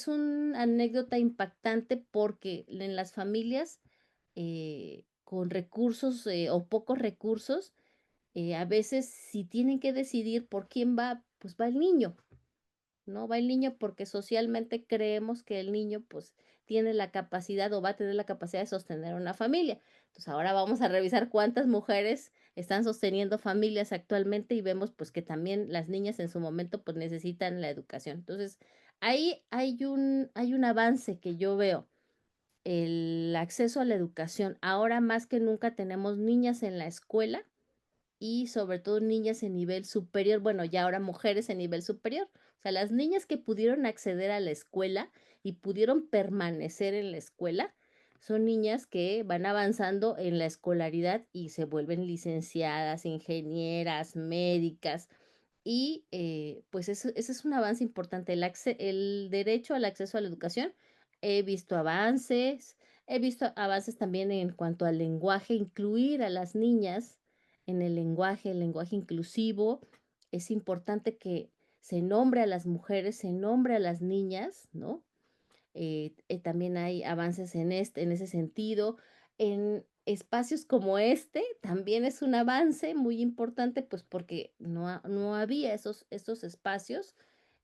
un anécdota impactante porque en las familias con recursos o pocos recursos, a veces si tienen que decidir por quién va, pues va el niño, ¿no? Va el niño porque socialmente creemos que el niño pues tiene la capacidad o va a tener la capacidad de sostener una familia. Entonces ahora vamos a revisar cuántas mujeres están sosteniendo familias actualmente y vemos pues que también las niñas en su momento pues necesitan la educación. Entonces ahí hay un avance que yo veo, el acceso a la educación. Ahora más que nunca tenemos niñas en la escuela y sobre todo niñas en nivel superior, bueno, ya ahora mujeres en nivel superior. O sea, las niñas que pudieron acceder a la escuela y pudieron permanecer en la escuela son niñas que van avanzando en la escolaridad y se vuelven licenciadas, ingenieras, médicas. Y pues ese es un avance importante, el derecho al acceso a la educación. He visto avances también en cuanto al lenguaje, incluir a las niñas en el lenguaje inclusivo. Es importante que se nombre a las mujeres, se nombre a las niñas, ¿no? También hay avances en ese sentido. En espacios como este también es un avance muy importante, pues porque no había estos espacios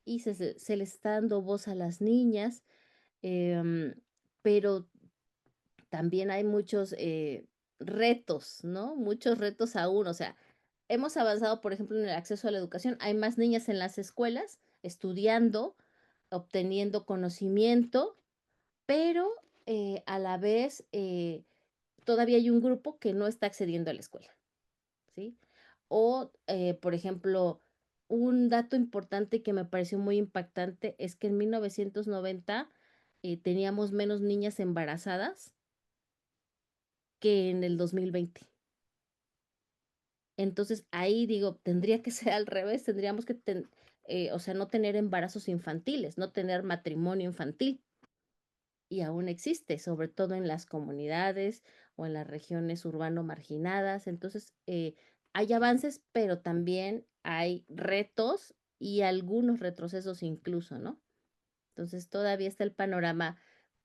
y se les está dando voz a las niñas, em, pero también hay muchos retos, ¿no? Muchos retos aún. O sea, hemos avanzado, por ejemplo, en el acceso a la educación. Hay más niñas en las escuelas estudiando, obteniendo conocimiento, pero a la vez todavía hay un grupo que no está accediendo a la escuela, ¿sí? O, por ejemplo, un dato importante que me pareció muy impactante es que en 1990 teníamos menos niñas embarazadas que en el 2020. Entonces ahí digo, tendría que ser al revés, tendríamos que, o sea, no tener embarazos infantiles, no tener matrimonio infantil. Y aún existe, sobre todo en las comunidades o en las regiones urbano marginadas. Entonces, hay avances, pero también hay retos y algunos retrocesos incluso, ¿no? Entonces, todavía está el panorama,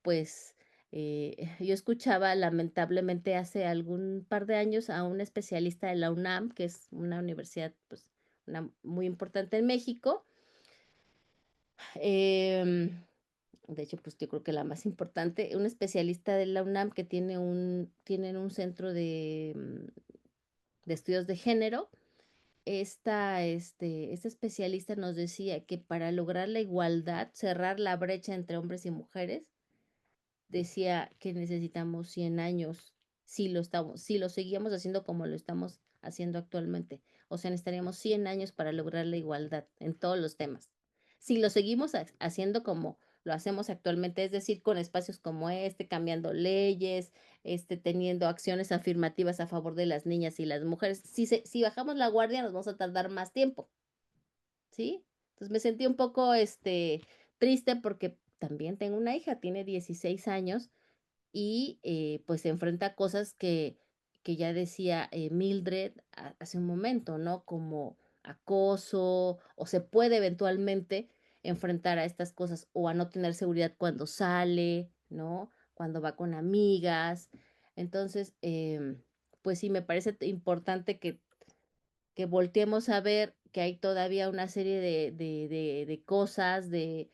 pues, yo escuchaba lamentablemente hace algún par de años a un especialista de la UNAM, que es una universidad, pues, una muy importante en México. em, de hecho, pues yo creo que la más importante, un especialista de la UNAM que tienen un centro de estudios de género. Este especialista nos decía que para lograr la igualdad, cerrar la brecha entre hombres y mujeres, decía que necesitamos 100 años si lo seguíamos haciendo como lo estamos haciendo actualmente. O sea, necesitaríamos 100 años para lograr la igualdad en todos los temas. Si lo seguimos haciendo como lo hacemos actualmente, es decir, con espacios como este, cambiando leyes, teniendo acciones afirmativas a favor de las niñas y las mujeres, si bajamos la guardia nos vamos a tardar más tiempo, ¿sí? Entonces me sentí un poco, triste porque también tengo una hija, tiene 16 años y pues se enfrenta a cosas que ya decía Mildred hace un momento, ¿no? Como acoso o se puede eventualmente enfrentar a estas cosas o a no tener seguridad cuando sale, ¿no? Cuando va con amigas. Entonces, pues sí, me parece importante que volteemos a ver que hay todavía una serie de cosas, de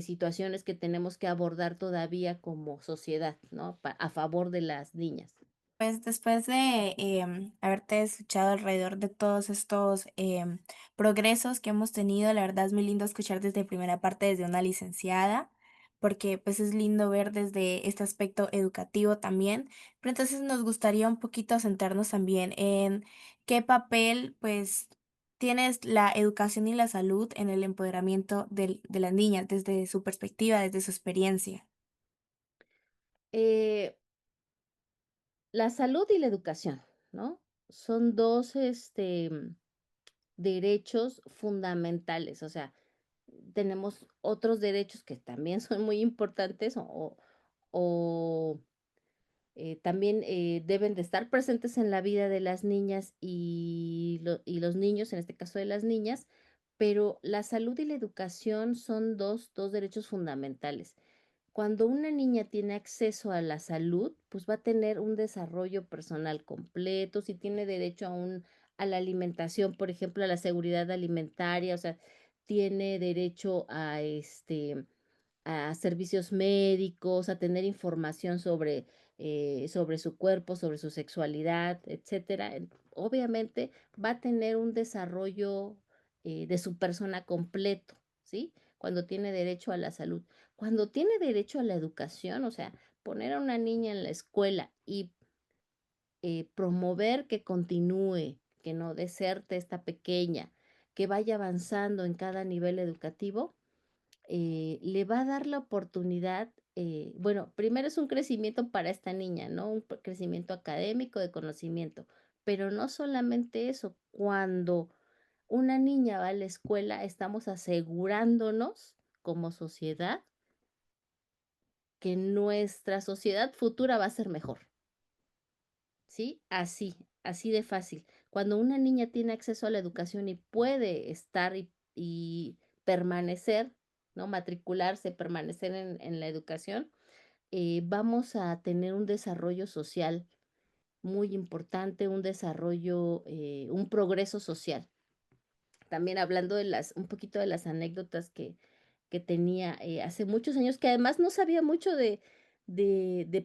situaciones que tenemos que abordar todavía como sociedad, ¿no? A favor de las niñas. Pues después de haberte escuchado alrededor de todos estos progresos que hemos tenido, la verdad es muy lindo escuchar desde primera parte desde una licenciada, porque pues es lindo ver desde este aspecto educativo también. Pero entonces nos gustaría un poquito centrarnos también en qué papel pues tienes la educación y la salud en el empoderamiento de las niñas desde su perspectiva, desde su experiencia. Eh, la salud y la educación, ¿no? Son dos, derechos fundamentales, o sea, tenemos otros derechos que también son muy importantes o también deben de estar presentes en la vida de las niñas y los niños, en este caso de las niñas, pero la salud y la educación son dos derechos fundamentales. Cuando una niña tiene acceso a la salud, pues va a tener un desarrollo personal completo, si tiene derecho a la alimentación, por ejemplo, a la seguridad alimentaria, o sea, tiene derecho a servicios médicos, a tener información sobre su cuerpo, sobre su sexualidad, etcétera. Obviamente va a tener un desarrollo de su persona completo, ¿sí? Cuando tiene derecho a la salud. Cuando tiene derecho a la educación, o sea, poner a una niña en la escuela y promover que continúe, que no deserte esta pequeña, que vaya avanzando en cada nivel educativo, le va a dar la oportunidad, bueno, primero es un crecimiento para esta niña, ¿no? Un crecimiento académico de conocimiento, pero no solamente eso, cuando una niña va a la escuela, estamos asegurándonos como sociedad que nuestra sociedad futura va a ser mejor, ¿sí? Así de fácil. Cuando una niña tiene acceso a la educación y puede estar y permanecer, ¿no? Matricularse, permanecer en la educación, vamos a tener un desarrollo social muy importante, un desarrollo, un progreso social. También hablando un poquito de las anécdotas que tenía hace muchos años, que además no sabía mucho de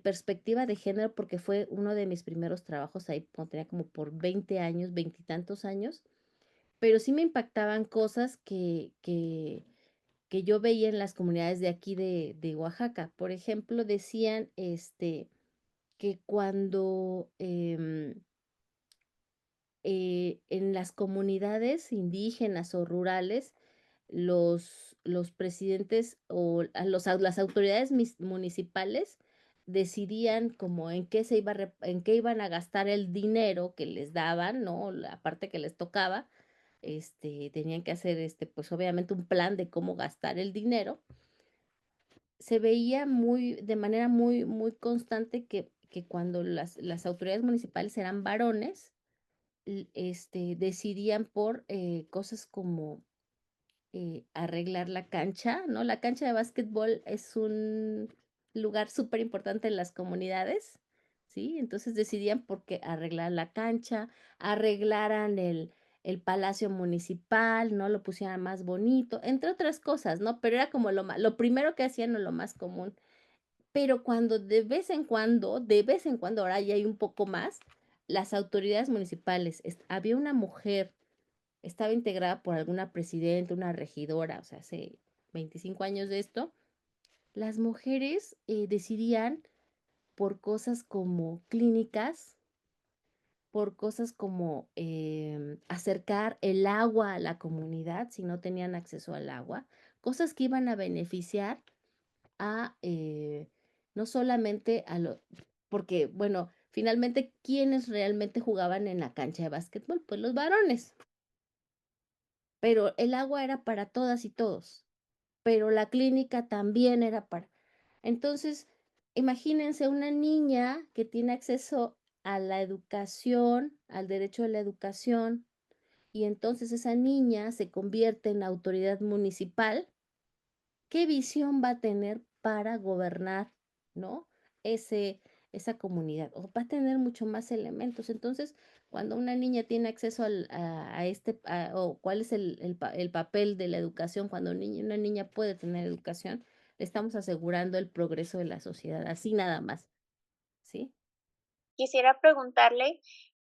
perspectiva de género porque fue uno de mis primeros trabajos ahí, cuando tenía como por 20 años, veintitantos años, pero sí me impactaban cosas que yo veía en las comunidades de aquí de Oaxaca. Por ejemplo, decían que cuando en las comunidades indígenas o rurales, los presidentes o las autoridades municipales decidían como en qué en qué iban a gastar el dinero que les daban, ¿no? La parte que les tocaba, tenían que hacer, pues obviamente un plan de cómo gastar el dinero. Se veía de manera muy constante que cuando las autoridades municipales eran varones, decidían por cosas como arreglar la cancha, ¿no? La cancha de básquetbol es un lugar súper importante en las comunidades, ¿sí? Entonces decidían porque arreglar la cancha, arreglaran el palacio municipal, ¿no? Lo pusieran más bonito, entre otras cosas, ¿no? Pero era como lo primero que hacían o lo más común. Pero cuando de vez en cuando, ahora ya hay un poco más, las autoridades municipales, había una mujer, estaba integrada por alguna presidenta, una regidora, o sea, hace 25 años de esto, las mujeres decidían por cosas como clínicas, por cosas como acercar el agua a la comunidad si no tenían acceso al agua, cosas que iban a beneficiar a no solamente a lo, porque bueno, finalmente, ¿quiénes realmente jugaban en la cancha de básquetbol? Pues los varones, pero el agua era para todas y todos, pero la clínica también era para. Entonces, imagínense una niña que tiene acceso a la educación, al derecho a la educación, y entonces esa niña se convierte en autoridad municipal. ¿Qué visión va a tener para gobernar, ¿no? Ese, esa comunidad, o va a tener mucho más elementos. Entonces, cuando una niña tiene acceso o cuál es el papel de la educación, cuando una niña puede tener educación, le estamos asegurando el progreso de la sociedad, así nada más, ¿sí? Quisiera preguntarle,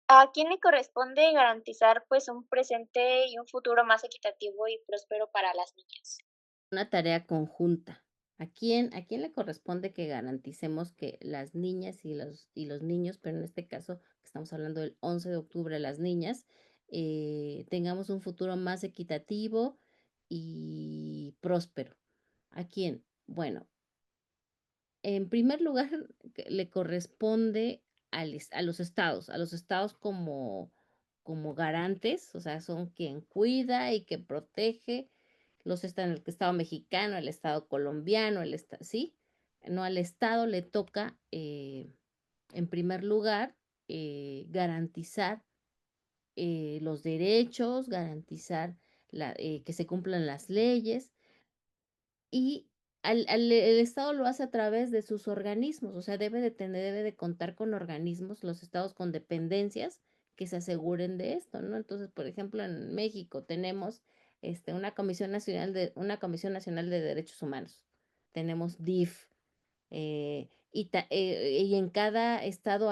¿a quién le corresponde garantizar pues un presente y un futuro más equitativo y próspero para las niñas? Una tarea conjunta. A quién le corresponde que garanticemos que las niñas y los niños, pero en este caso que estamos hablando del 11 de octubre, las niñas, tengamos un futuro más equitativo y próspero? ¿A quién? Bueno, en primer lugar, que le corresponde a los estados como garantes, o sea, son quien cuida y que protege. El estado mexicano, el estado colombiano, ¿sí? No, al estado le toca, en primer lugar, garantizar los derechos, garantizar que se cumplan las leyes, y el Estado lo hace a través de sus organismos, o sea, debe de contar con organismos, los estados con dependencias que se aseguren de esto, ¿no? Entonces, por ejemplo, en México tenemos una Comisión Nacional de Derechos Humanos, tenemos DIF, y en cada estado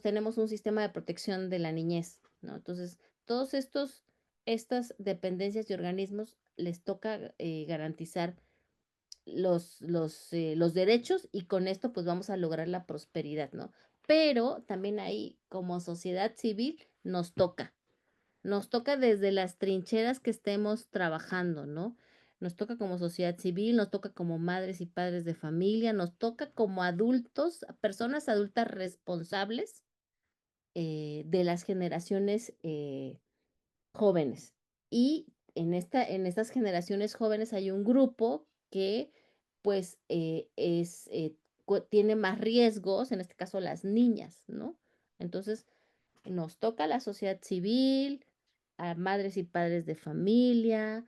tenemos un sistema de protección de la niñez, ¿no? Entonces, todos estas dependencias y organismos les toca garantizar los derechos, y con esto pues vamos a lograr la prosperidad, ¿no? Pero también ahí como sociedad civil nos toca desde las trincheras que estemos trabajando, ¿no? Nos toca como sociedad civil, nos toca como madres y padres de familia, nos toca como adultos, personas adultas responsables de las generaciones jóvenes. Y en estas generaciones jóvenes hay un grupo que pues tiene más riesgos, en este caso las niñas, ¿no? Entonces nos toca a la sociedad civil, a madres y padres de familia,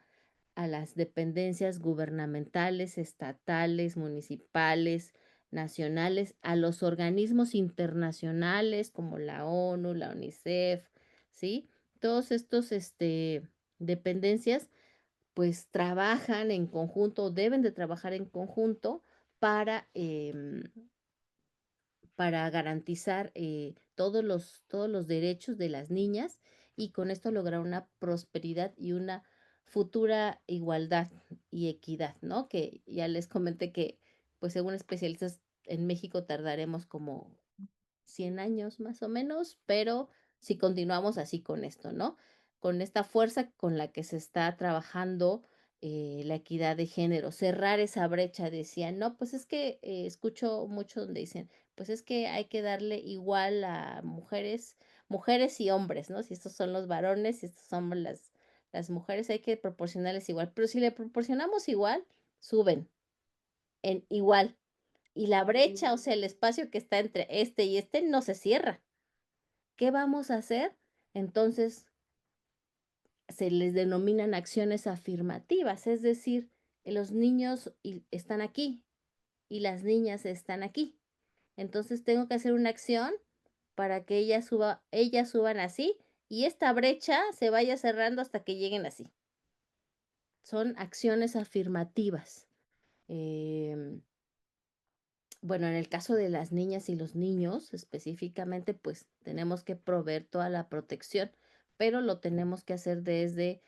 a las dependencias gubernamentales, estatales, municipales, nacionales, a los organismos internacionales como la ONU, la UNICEF, ¿sí? Todos estos dependencias pues trabajan en conjunto, deben de trabajar en conjunto para, para garantizar todos los derechos de las niñas, y con esto lograr una prosperidad y una futura igualdad y equidad, ¿no? Que ya les comenté que, pues según especialistas, en México tardaremos como 100 años más o menos, pero si continuamos así con esto, ¿no? Con esta fuerza con la que se está trabajando la equidad de género, cerrar esa brecha, decían, no, pues es que escucho mucho donde dicen, pues es que hay que darle igual a mujeres y hombres, ¿no? Si estos son los varones, si estos son las mujeres, hay que proporcionarles igual, pero si le proporcionamos igual, suben en igual, y la brecha, o sea, el espacio que está entre este y este no se cierra. ¿Qué vamos a hacer? Entonces, se les denominan acciones afirmativas, es decir, los niños están aquí y las niñas están aquí. Entonces, tengo que hacer una acción para que ellas suban así, y esta brecha se vaya cerrando hasta que lleguen así. Son acciones afirmativas. Bueno, en el caso de las niñas y los niños específicamente, pues tenemos que proveer toda la protección, pero lo tenemos que hacer desde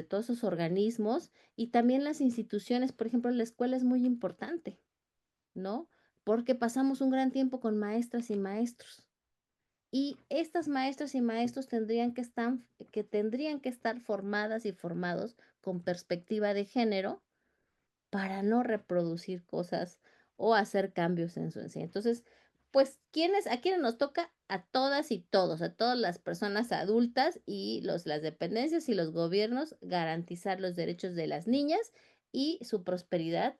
todos esos organismos y también las instituciones. Por ejemplo, la escuela es muy importante, ¿no? porque pasamos un gran tiempo con maestras y maestros. Y estas maestras y maestros tendrían que estar formadas y formados con perspectiva de género para no reproducir cosas o hacer cambios en su enseñanza. Entonces, pues, ¿a quiénes nos toca? A todas y todos, a todas las personas adultas y las dependencias y los gobiernos, garantizar los derechos de las niñas y su prosperidad,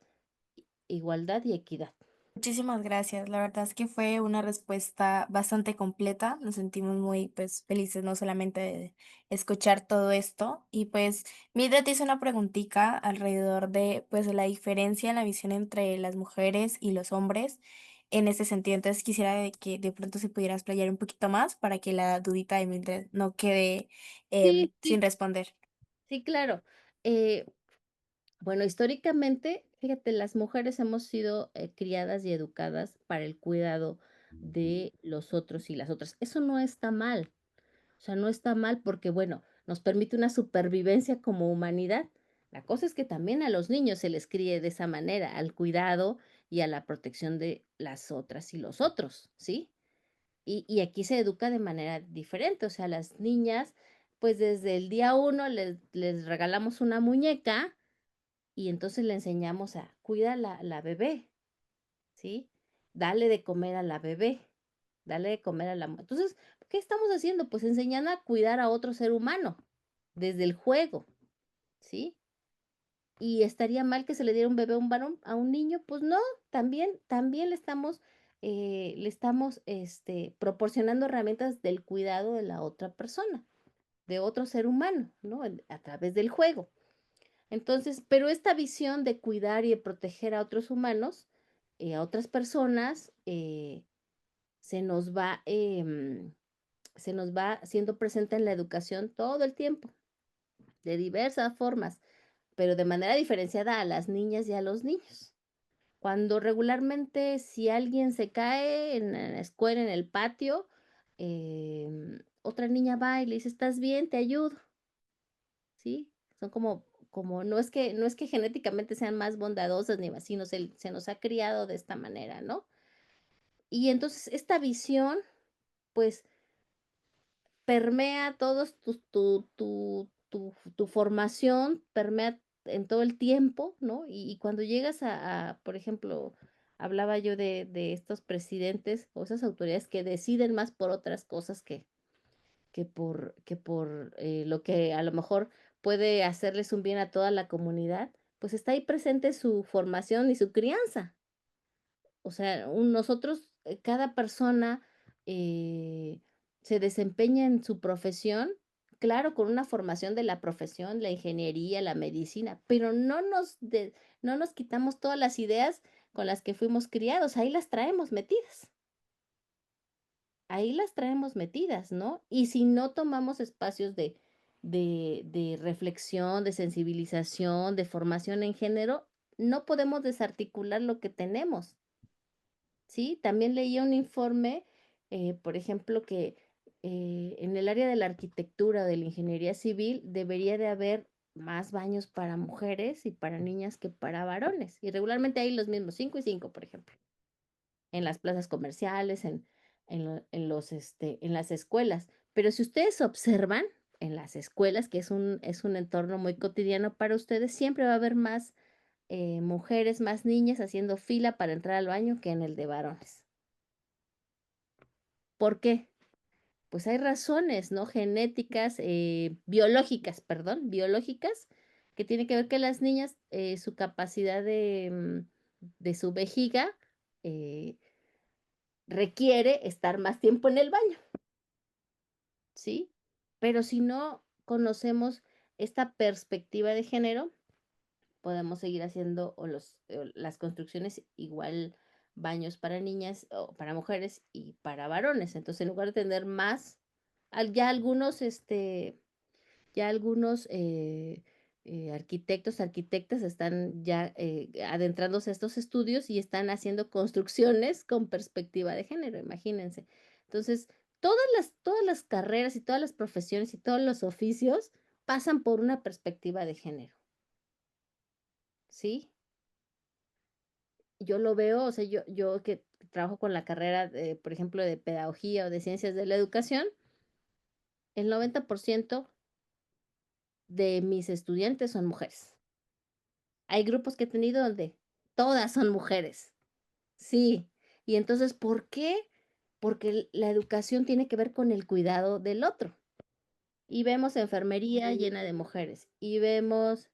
igualdad y equidad. Muchísimas gracias. La verdad es que fue una respuesta bastante completa. Nos sentimos muy pues felices no solamente de escuchar todo esto. Y pues Mildred te hizo una preguntita alrededor de pues la diferencia en la visión entre las mujeres y los hombres en ese sentido. Entonces quisiera que de pronto si pudieras playar un poquito más para que la dudita de Mildred no quede Sí, sin sí, responder. sí, claro. Eh, Bueno, históricamente, fíjate, las mujeres hemos sido criadas y educadas para el cuidado de los otros y las otras. Eso no está mal, o sea, no está mal porque, bueno, nos permite una supervivencia como humanidad. La cosa es que también a los niños se les críe de esa manera, al cuidado y a la protección de las otras y los otros, ¿sí? Y aquí se educa de manera diferente, o sea, las niñas, pues desde el día uno les regalamos una muñeca y entonces le enseñamos a cuida la bebé, ¿sí? Dale de comer a la bebé, dale de comer a la... Entonces, ¿qué estamos haciendo? Pues enseñando a cuidar a otro ser humano desde el juego, ¿sí? ¿Y estaría mal que se le diera un bebé a un varón, a un niño? Pues no, también le estamos proporcionando herramientas del cuidado de la otra persona, de otro ser humano, ¿no? A través del juego. Entonces, pero esta visión de cuidar y de proteger a otros humanos, a otras personas, se nos va, se nos va siendo presente en la educación todo el tiempo, de diversas formas, pero de manera diferenciada a las niñas y a los niños. Cuando regularmente si alguien se cae en la escuela, en el patio, otra niña va y le dice, ¿estás bien? Te ayudo. ¿Sí? Son como no es que genéticamente sean más bondadosas ni más, sino se nos ha criado de esta manera, ¿no? Y entonces esta visión, pues, permea todos tu formación, permea en todo el tiempo, ¿no? Y cuando llegas por ejemplo, hablaba yo de estos presidentes o esas autoridades que deciden más por otras cosas que por lo que a lo mejor puede hacerles un bien a toda la comunidad, pues está ahí presente su formación y su crianza. O sea, nosotros, cada persona eh, se desempeña en su profesión, claro, con una formación de la profesión, la ingeniería, la medicina, pero no nos quitamos todas las ideas con las que fuimos criados, ahí las traemos metidas. Ahí las traemos metidas, ¿no? Y si no tomamos espacios de reflexión, de sensibilización, de formación en género, no podemos desarticular lo que tenemos, ¿sí? También leía un informe, por ejemplo, que en el área de la arquitectura o de la ingeniería civil debería de haber más baños para mujeres y para niñas que para varones. Y regularmente hay los mismos, 5 y 5, por ejemplo, en las plazas comerciales, en las escuelas. Pero si ustedes observan en las escuelas, que es un entorno muy cotidiano para ustedes, siempre va a haber más mujeres, más niñas haciendo fila para entrar al baño que en el de varones. ¿Por qué? Pues hay razones, ¿no? Genéticas, biológicas, perdón, biológicas, que tienen que ver que las niñas, su capacidad de su vejiga, eh, requiere estar más tiempo en el baño, ¿sí? Pero si no conocemos esta perspectiva de género, podemos seguir haciendo las construcciones igual baños para niñas o para mujeres y para varones. Entonces, en lugar de tener más, ya algunos arquitectos, arquitectas están ya adentrándose a estos estudios y están haciendo construcciones con perspectiva de género, imagínense. Entonces, todas las carreras y todas las profesiones y todos los oficios pasan por una perspectiva de género, ¿sí? yo lo veo, o sea, yo que trabajo con la carrera, por ejemplo, de pedagogía o de ciencias de la educación, el 90% de mis estudiantes son mujeres. Hay grupos que he tenido donde todas son mujeres. Sí. Y entonces, ¿por qué? Porque la educación tiene que ver con el cuidado del otro. Y vemos enfermería llena de mujeres. Y vemos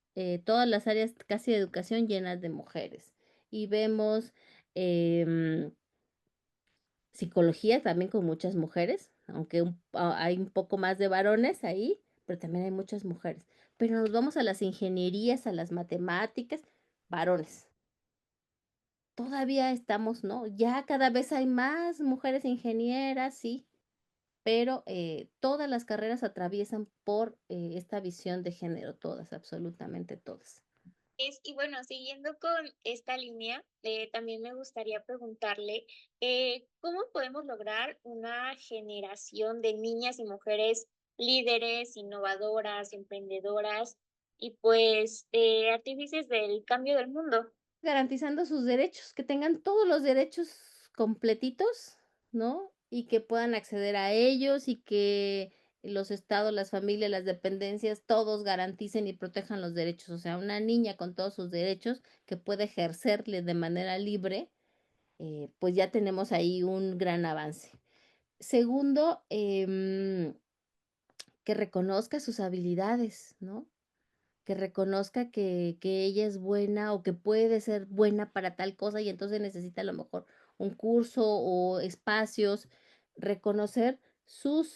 todas las áreas casi de educación llenas de mujeres. Y vemos em, psicología también con muchas mujeres, aunque hay un poco más de varones ahí, pero también hay muchas mujeres. Pero nos vamos a las ingenierías, a las matemáticas, varones. Todavía estamos, ¿no? Ya cada vez hay más mujeres ingenieras, sí, pero todas las carreras atraviesan por esta visión de género, todas, absolutamente todas. Y bueno, siguiendo con esta línea, también me gustaría preguntarle, ¿cómo podemos lograr una generación de niñas y mujeres líderes, innovadoras, emprendedoras y pues artífices del cambio del mundo? Garantizando sus derechos, que tengan todos los derechos completitos, ¿no? Y que puedan acceder a ellos y que los estados, las familias, las dependencias, todos garanticen y protejan los derechos. O sea, una niña con todos sus derechos que puede ejercerle de manera libre, pues ya tenemos ahí un gran avance. Segundo, que reconozca sus habilidades, ¿no? Que reconozca que ella es buena o que puede ser buena para tal cosa y entonces necesita a lo mejor un curso o espacios, reconocer su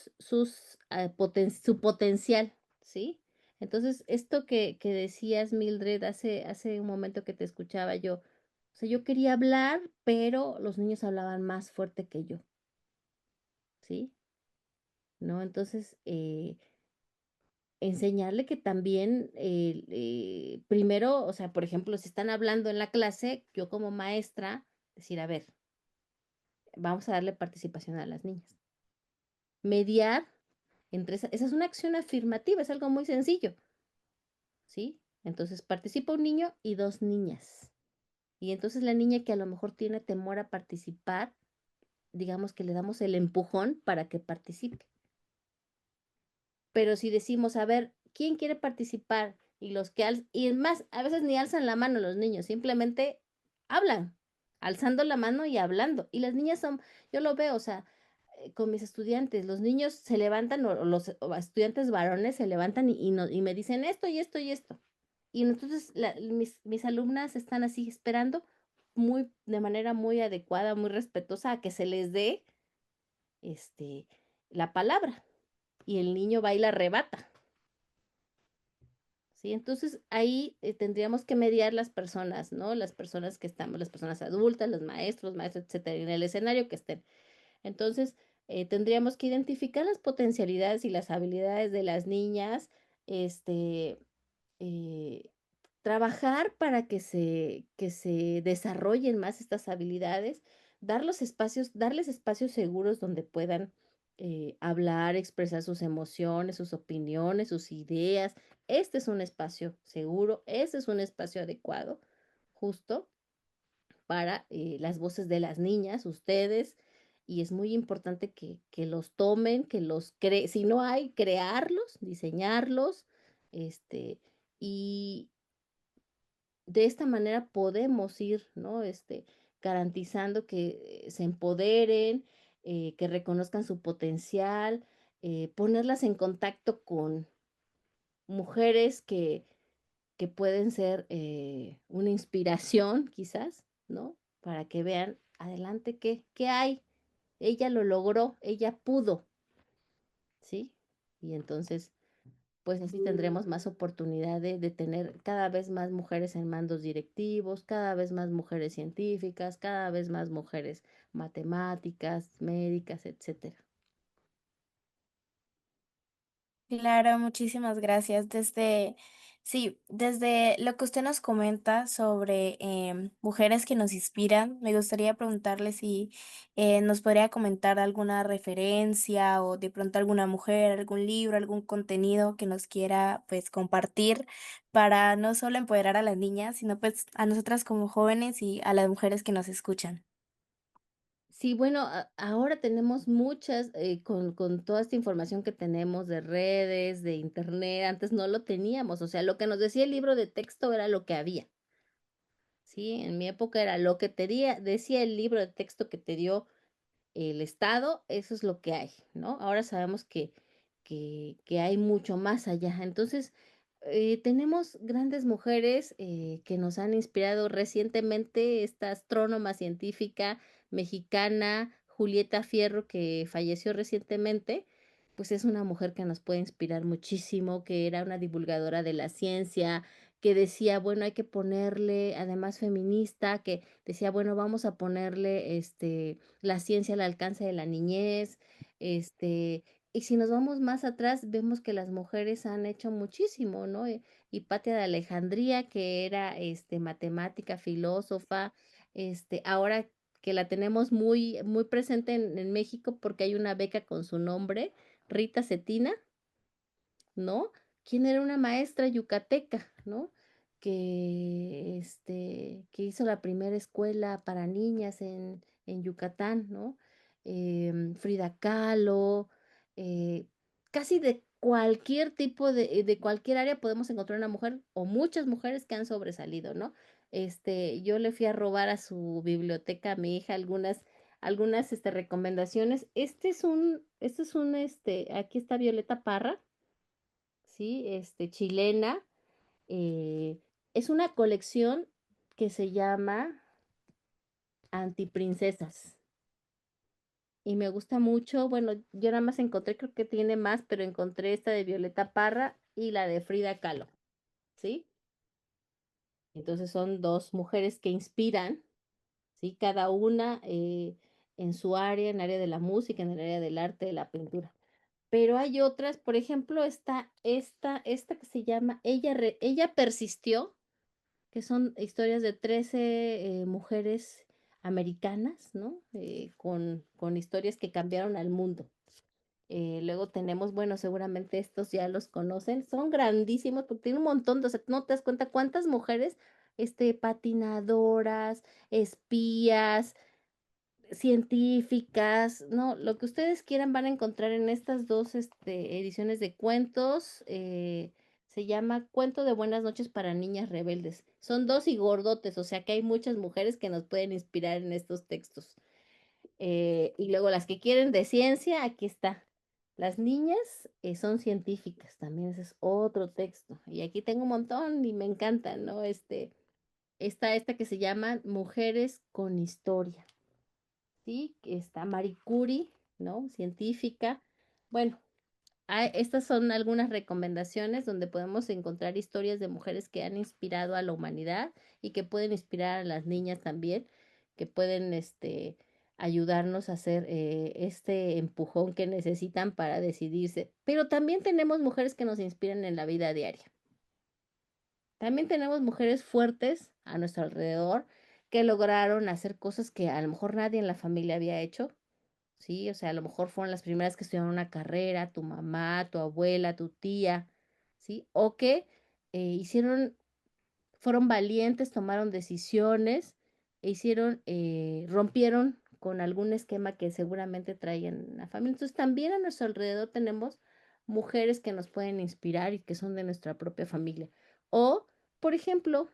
potencial, ¿sí? Entonces, esto que decías, Mildred, hace un momento que te escuchaba yo, o sea, yo quería hablar, pero los niños hablaban más fuerte que yo, ¿sí? ¿No? Entonces, enseñarle que también, primero, o sea, por ejemplo, si están hablando en la clase, yo como maestra, decir, a ver, vamos a darle participación a las niñas. Mediar esa es una acción afirmativa, es algo muy sencillo, ¿sí? Entonces participa un niño y dos niñas. Y entonces la niña que a lo mejor tiene temor a participar, digamos que le damos el empujón para que participe. Pero si decimos, a ver, ¿quién quiere participar? Y los que y más, a veces ni alzan la mano los niños, simplemente hablan, alzando la mano y hablando. Y las niñas son, yo lo veo, o sea, con mis estudiantes, los niños se levantan, o los o estudiantes varones se levantan y me dicen esto y esto y esto. Y entonces mis alumnas están así esperando de manera muy adecuada, muy respetuosa a que se les dé este, la palabra. Y el niño va y la arrebata. ¿Sí? Entonces ahí tendríamos que mediar las personas, ¿no? Las personas que estamos, las personas adultas, los maestros, etcétera, en el escenario que estén. Entonces, tendríamos que identificar las potencialidades y las habilidades de las niñas, este, eh, trabajar para que se desarrollen más estas habilidades, darles espacios seguros donde puedan hablar, expresar sus emociones, sus opiniones, sus ideas. Este es un espacio seguro, este es un espacio adecuado, justo para las voces de las niñas, ustedes, y es muy importante que los tomen, si no hay, crearlos, diseñarlos, y de esta manera podemos ir, ¿no? Garantizando que se empoderen, que reconozcan su potencial, ponerlas en contacto con mujeres que pueden ser una inspiración, quizás, ¿no? Para que vean adelante qué hay. Ella lo logró, ella pudo, ¿sí? Y entonces, pues así tendremos más oportunidad de tener cada vez más mujeres en mandos directivos, cada vez más mujeres científicas, cada vez más mujeres matemáticas, médicas, etcétera. Claro, muchísimas gracias. Sí, desde lo que usted nos comenta sobre mujeres que nos inspiran, me gustaría preguntarle si nos podría comentar alguna referencia o de pronto alguna mujer, algún libro, algún contenido que nos quiera pues compartir para no solo empoderar a las niñas, sino pues a nosotras como jóvenes y a las mujeres que nos escuchan. Sí, bueno, ahora tenemos muchas, con toda esta información que tenemos de redes, de internet, antes no lo teníamos, o sea, lo que nos decía el libro de texto era lo que había, ¿sí? En mi época era lo que decía el libro de texto que te dio el Estado, eso es lo que hay, ¿no? Ahora sabemos que hay mucho más allá. Entonces, tenemos grandes mujeres que nos han inspirado recientemente, esta astrónoma científica mexicana, Julieta Fierro, que falleció recientemente, pues es una mujer que nos puede inspirar muchísimo, que era una divulgadora de la ciencia, que decía, bueno, hay que ponerle, además feminista, que decía, bueno, vamos a ponerle la ciencia al alcance de la niñez, y si nos vamos más atrás, vemos que las mujeres han hecho muchísimo, ¿no? Hipatia de Alejandría, que era matemática, filósofa, ahora que la tenemos muy, muy presente en México porque hay una beca con su nombre, Rita Cetina, ¿no? ¿Quién era una maestra yucateca, ¿no? Que hizo la primera escuela para niñas en Yucatán, ¿no? Frida Kahlo, eh, casi de cualquier tipo de cualquier área podemos encontrar una mujer o muchas mujeres que han sobresalido, ¿no? Yo le fui a robar a su biblioteca a mi hija algunas recomendaciones. Aquí está Violeta Parra, ¿sí? Chilena. eh, es una colección que se llama Antiprincesas. Y me gusta mucho, bueno, yo nada más encontré, creo que tiene más, pero encontré esta de Violeta Parra y la de Frida Kahlo, ¿sí? Entonces son dos mujeres que inspiran, ¿sí? Cada una en su área, en el área de la música, en el área del arte, de la pintura. Pero hay otras, por ejemplo, esta que se llama Ella persistió, que son historias de 13 mujeres americanas, ¿no? Con historias que cambiaron al mundo. Luego tenemos, bueno, seguramente estos ya los conocen, son grandísimos porque tienen un montón o sea, no te das cuenta cuántas mujeres, patinadoras, espías, científicas, ¿no? Lo que ustedes quieran van a encontrar en estas dos ediciones de cuentos. Se llama Cuento de Buenas noches para niñas rebeldes. Son dos y gordotes, o sea que hay muchas mujeres que nos pueden inspirar en estos textos. Y luego las que quieren de ciencia, aquí está. Las niñas son científicas, también ese es otro texto. Y aquí tengo un montón y me encantan, ¿no? Está esta que se llama Mujeres con Historia. ¿Sí? Que está Marie Curie, ¿no? Científica. Bueno, estas son algunas recomendaciones donde podemos encontrar historias de mujeres que han inspirado a la humanidad y que pueden inspirar a las niñas también, que pueden ayudarnos a hacer este empujón que necesitan para decidirse. Pero también tenemos mujeres que nos inspiran en la vida diaria. También tenemos mujeres fuertes a nuestro alrededor que lograron hacer cosas que a lo mejor nadie en la familia había hecho, ¿sí? O sea, a lo mejor fueron las primeras que estudiaron una carrera, tu mamá, tu abuela, tu tía, ¿sí? O que fueron valientes, tomaron decisiones e rompieron con algún esquema que seguramente traían en la familia. Entonces, también a nuestro alrededor tenemos mujeres que nos pueden inspirar y que son de nuestra propia familia. O, por ejemplo,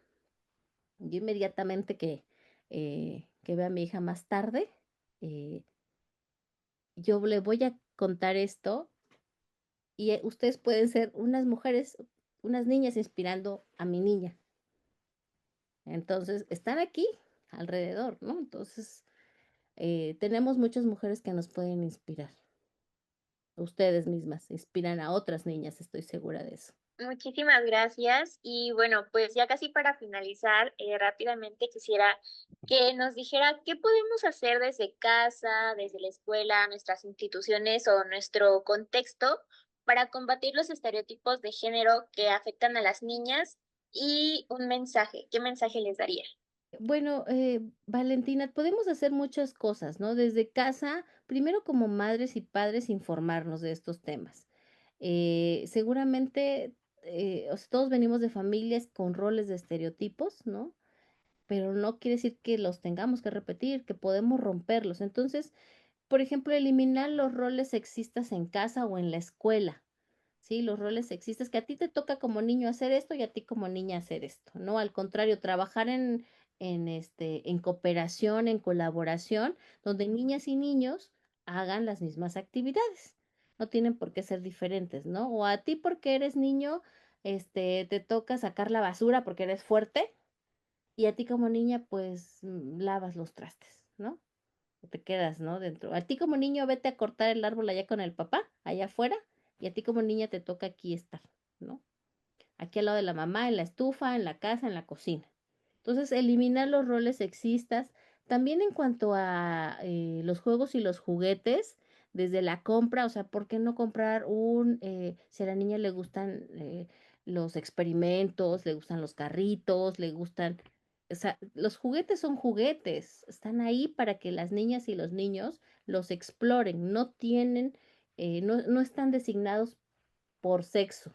yo inmediatamente que vea a mi hija más tarde, eh, yo le voy a contar esto y ustedes pueden ser unas mujeres, unas niñas inspirando a mi niña. Entonces, están aquí alrededor, ¿no? Entonces, tenemos muchas mujeres que nos pueden inspirar. Ustedes mismas inspiran a otras niñas, estoy segura de eso. Muchísimas gracias. Y bueno, pues ya casi para finalizar, rápidamente quisiera que nos dijera qué podemos hacer desde casa, desde la escuela, nuestras instituciones o nuestro contexto para combatir los estereotipos de género que afectan a las niñas y un mensaje. ¿Qué mensaje les daría? Bueno, Valentina, podemos hacer muchas cosas, ¿no? Desde casa, primero como madres y padres, informarnos de estos temas. Seguramente, o sea, todos venimos de familias con roles de estereotipos, ¿no? Pero no quiere decir que los tengamos que repetir, que podemos romperlos. Entonces, por ejemplo, eliminar los roles sexistas en casa o en la escuela. ¿Sí? Los roles sexistas, que a ti te toca como niño hacer esto y a ti como niña hacer esto, ¿no? Al contrario, trabajar en cooperación, en colaboración, donde niñas y niños hagan las mismas actividades. No tienen por qué ser diferentes, ¿no? O a ti porque eres niño, te toca sacar la basura porque eres fuerte y a ti como niña, pues lavas los trastes, ¿no? O te quedas, ¿no? Dentro. A ti como niño vete a cortar el árbol allá con el papá, allá afuera, y a ti como niña te toca aquí estar, ¿no? Aquí al lado de la mamá, en la estufa, en la casa, en la cocina. Entonces, eliminar los roles sexistas. También en cuanto a los juegos y los juguetes, desde la compra, o sea, ¿por qué no comprar si a la niña le gustan los experimentos, le gustan los carritos, le gustan, o sea, los juguetes son juguetes, están ahí para que las niñas y los niños los exploren, no tienen, no están designados por sexo.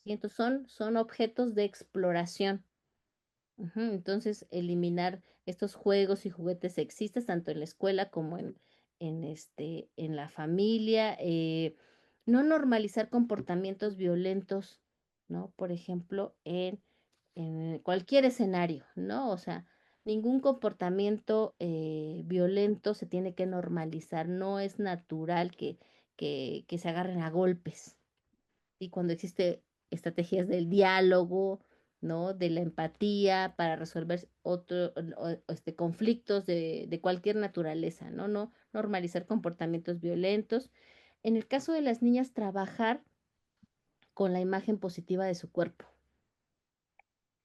¿Sí? Entonces son objetos de exploración. Ujú. Entonces, eliminar estos juegos y juguetes sexistas, tanto en la escuela como en la familia. No normalizar comportamientos violentos, ¿no? Por ejemplo, en cualquier escenario, ¿no? O sea, ningún comportamiento violento se tiene que normalizar. No es natural que se agarren a golpes y cuando existe estrategias del diálogo, ¿no? De la empatía para resolver conflictos de cualquier naturaleza, ¿no? No normalizar comportamientos violentos. En el caso de las niñas, trabajar con la imagen positiva de su cuerpo,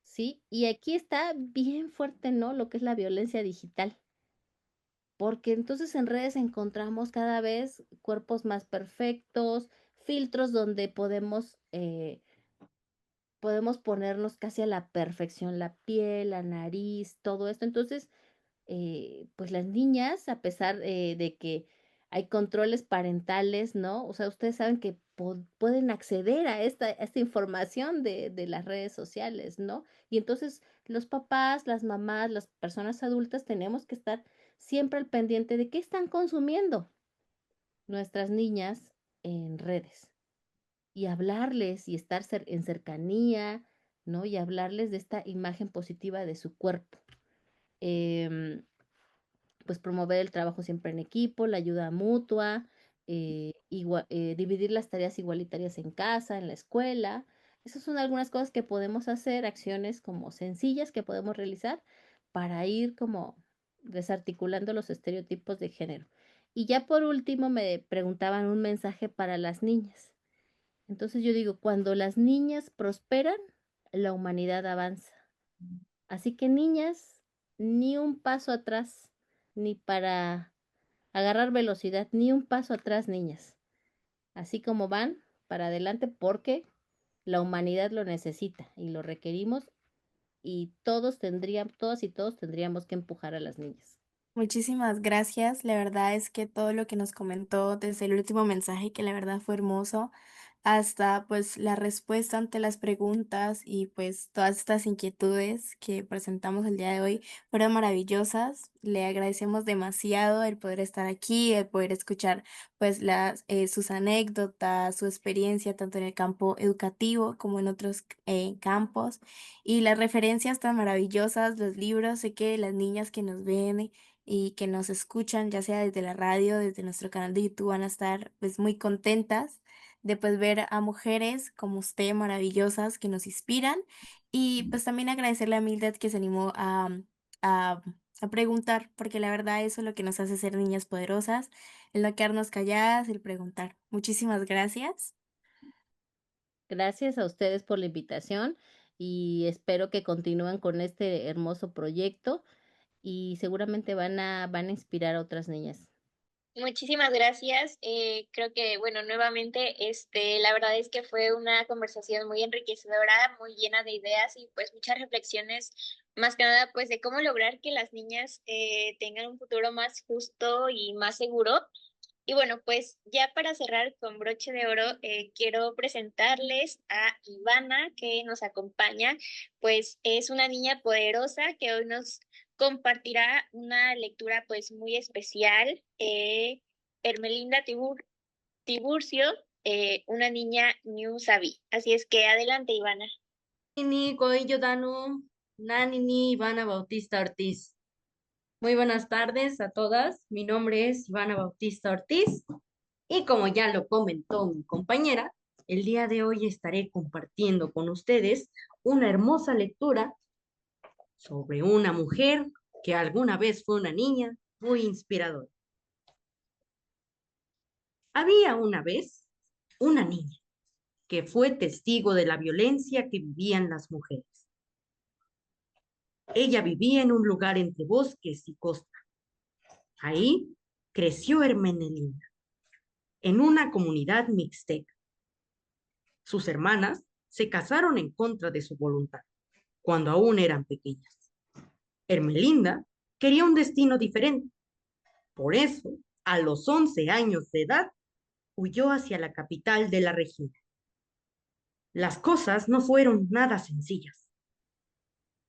¿sí? Y aquí está bien fuerte, ¿no? Lo que es la violencia digital. Porque entonces en redes encontramos cada vez cuerpos más perfectos, filtros donde podemos ponernos casi a la perfección la piel, la nariz, todo esto. Entonces, pues las niñas, a pesar de que hay controles parentales, ¿no? O sea, ustedes saben que pueden acceder a esta información de las redes sociales, ¿no? Y entonces los papás, las mamás, las personas adultas tenemos que estar siempre al pendiente de qué están consumiendo nuestras niñas en redes y hablarles y estar en cercanía, ¿no? Y hablarles de esta imagen positiva de su cuerpo. Em, pues promover el trabajo siempre en equipo, la ayuda mutua, dividir las tareas igualitarias en casa, en la escuela. Esas son algunas cosas que podemos hacer, acciones como sencillas que podemos realizar para ir como desarticulando los estereotipos de género. Y ya por último me preguntaban un mensaje para las niñas. Entonces yo digo, cuando las niñas prosperan, la humanidad avanza. Así que niñas, ni un paso atrás, ni para agarrar velocidad, ni un paso atrás, niñas. Así como van, para adelante, porque la humanidad lo necesita y lo requerimos y todas y todos tendríamos que empujar a las niñas. Muchísimas gracias. La verdad es que todo lo que nos comentó desde el último mensaje, que la verdad fue hermoso, hasta pues la respuesta ante las preguntas y pues todas estas inquietudes que presentamos el día de hoy fueron maravillosas. Le agradecemos demasiado el poder estar aquí, el poder escuchar pues sus anécdotas, su experiencia tanto en el campo educativo como en otros campos y las referencias tan maravillosas, los libros. Sé que las niñas que nos ven y que nos escuchan, ya sea desde la radio, desde nuestro canal de YouTube, van a estar pues muy contentas de pues ver a mujeres como usted maravillosas que nos inspiran y pues también agradecerle a Mildred que se animó a, a preguntar, porque la verdad eso es lo que nos hace ser niñas poderosas, el no quedarnos calladas, el preguntar. Muchísimas gracias. Gracias a ustedes por la invitación y espero que continúen con este hermoso proyecto y seguramente van a inspirar a otras niñas. Muchísimas gracias. Creo que, bueno, nuevamente, la verdad es que fue una conversación muy enriquecedora, muy llena de ideas y pues muchas reflexiones, más que nada, pues de cómo lograr que las niñas tengan un futuro más justo y más seguro. Y bueno, pues ya para cerrar con broche de oro, quiero presentarles a Ivana, que nos acompaña. Pues es una niña poderosa que hoy nos compartirá una lectura pues muy especial. Hermelinda Tiburcio, una niña New Sabi. Así es que adelante, Ivana. Nini, Coello Danu, Nanini, Ivana Bautista Ortiz. Muy buenas tardes a todas. Mi nombre es Ivana Bautista Ortiz y como ya lo comentó mi compañera, el día de hoy estaré compartiendo con ustedes una hermosa lectura sobre una mujer que alguna vez fue una niña muy inspiradora. Había una vez una niña que fue testigo de la violencia que vivían las mujeres. Ella vivía en un lugar entre bosques y costa. Ahí creció Hermelinda, en una comunidad mixteca. Sus hermanas se casaron en contra de su voluntad, cuando aún eran pequeñas. Hermelinda quería un destino diferente. Por eso, a los 11 años de edad, huyó hacia la capital de la región. Las cosas no fueron nada sencillas,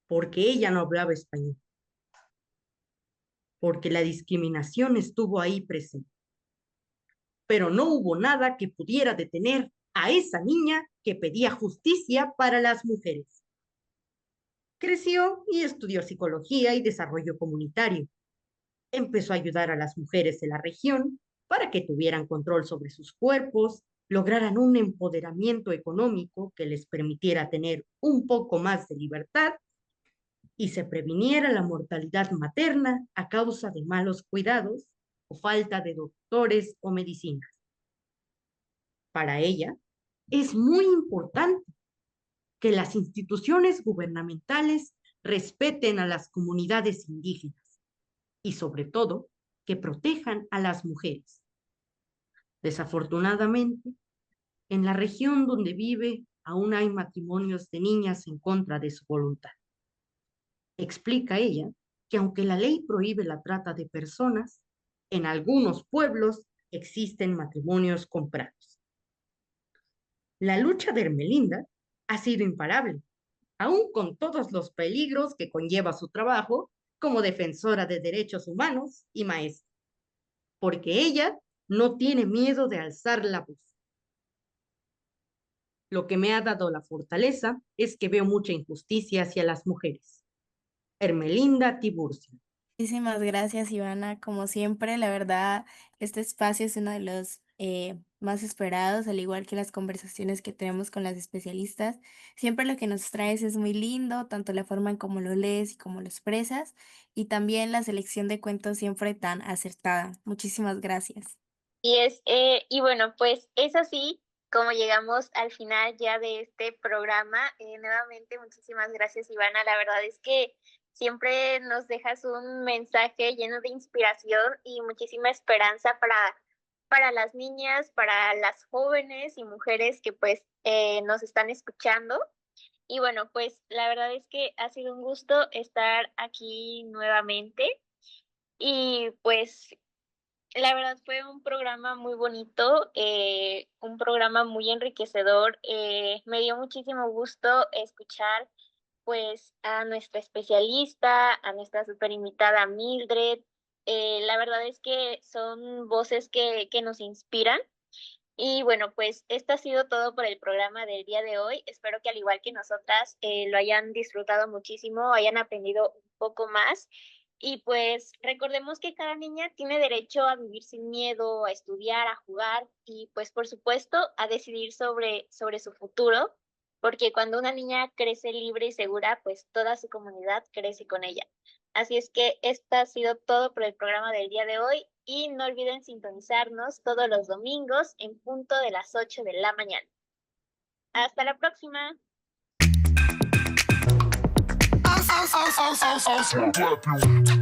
porque ella no hablaba español, porque la discriminación estuvo ahí presente. Pero no hubo nada que pudiera detener a esa niña que pedía justicia para las mujeres. Creció y estudió psicología y desarrollo comunitario. Empezó a ayudar a las mujeres de la región para que tuvieran control sobre sus cuerpos, lograran un empoderamiento económico que les permitiera tener un poco más de libertad y se previniera la mortalidad materna a causa de malos cuidados o falta de doctores o medicinas. Para ella, es muy importante que las instituciones gubernamentales respeten a las comunidades indígenas y, sobre todo, que protejan a las mujeres. Desafortunadamente, en la región donde vive, aún hay matrimonios de niñas en contra de su voluntad. Explica ella que aunque la ley prohíbe la trata de personas, en algunos pueblos existen matrimonios comprados. La lucha de Hermelinda ha sido imparable, aún con todos los peligros que conlleva su trabajo como defensora de derechos humanos y maestra, porque ella no tiene miedo de alzar la voz. Lo que me ha dado la fortaleza es que veo mucha injusticia hacia las mujeres. Hermelinda Tiburcio. Muchísimas gracias, Ivana. Como siempre, la verdad, este espacio es uno de los más esperados, al igual que las conversaciones que tenemos con las especialistas. Siempre lo que nos traes es muy lindo, tanto la forma en cómo lo lees y cómo lo expresas, y también la selección de cuentos siempre tan acertada. Muchísimas gracias. Y bueno, pues es así como llegamos al final ya de este programa. Nuevamente, muchísimas gracias, Ivana. La verdad es que siempre nos dejas un mensaje lleno de inspiración y muchísima esperanza para las niñas, para las jóvenes y mujeres que pues nos están escuchando. Y bueno, pues la verdad es que ha sido un gusto estar aquí nuevamente. Y pues la verdad fue un programa muy bonito, un programa muy enriquecedor. Me dio muchísimo gusto escuchar pues a nuestra especialista, a nuestra super invitada Mildred. La verdad es que son voces que nos inspiran. Y bueno, pues esto ha sido todo por el programa del día de hoy. Espero que al igual que nosotras lo hayan disfrutado muchísimo, hayan aprendido un poco más. Y pues recordemos que cada niña tiene derecho a vivir sin miedo, a estudiar, a jugar y pues por supuesto a decidir sobre su futuro, porque cuando una niña crece libre y segura, pues toda su comunidad crece con ella. Así es que esto ha sido todo por el programa del día de hoy y no olviden sintonizarnos todos los domingos en punto de las 8 de la mañana. Hasta la próxima. I'll slap you.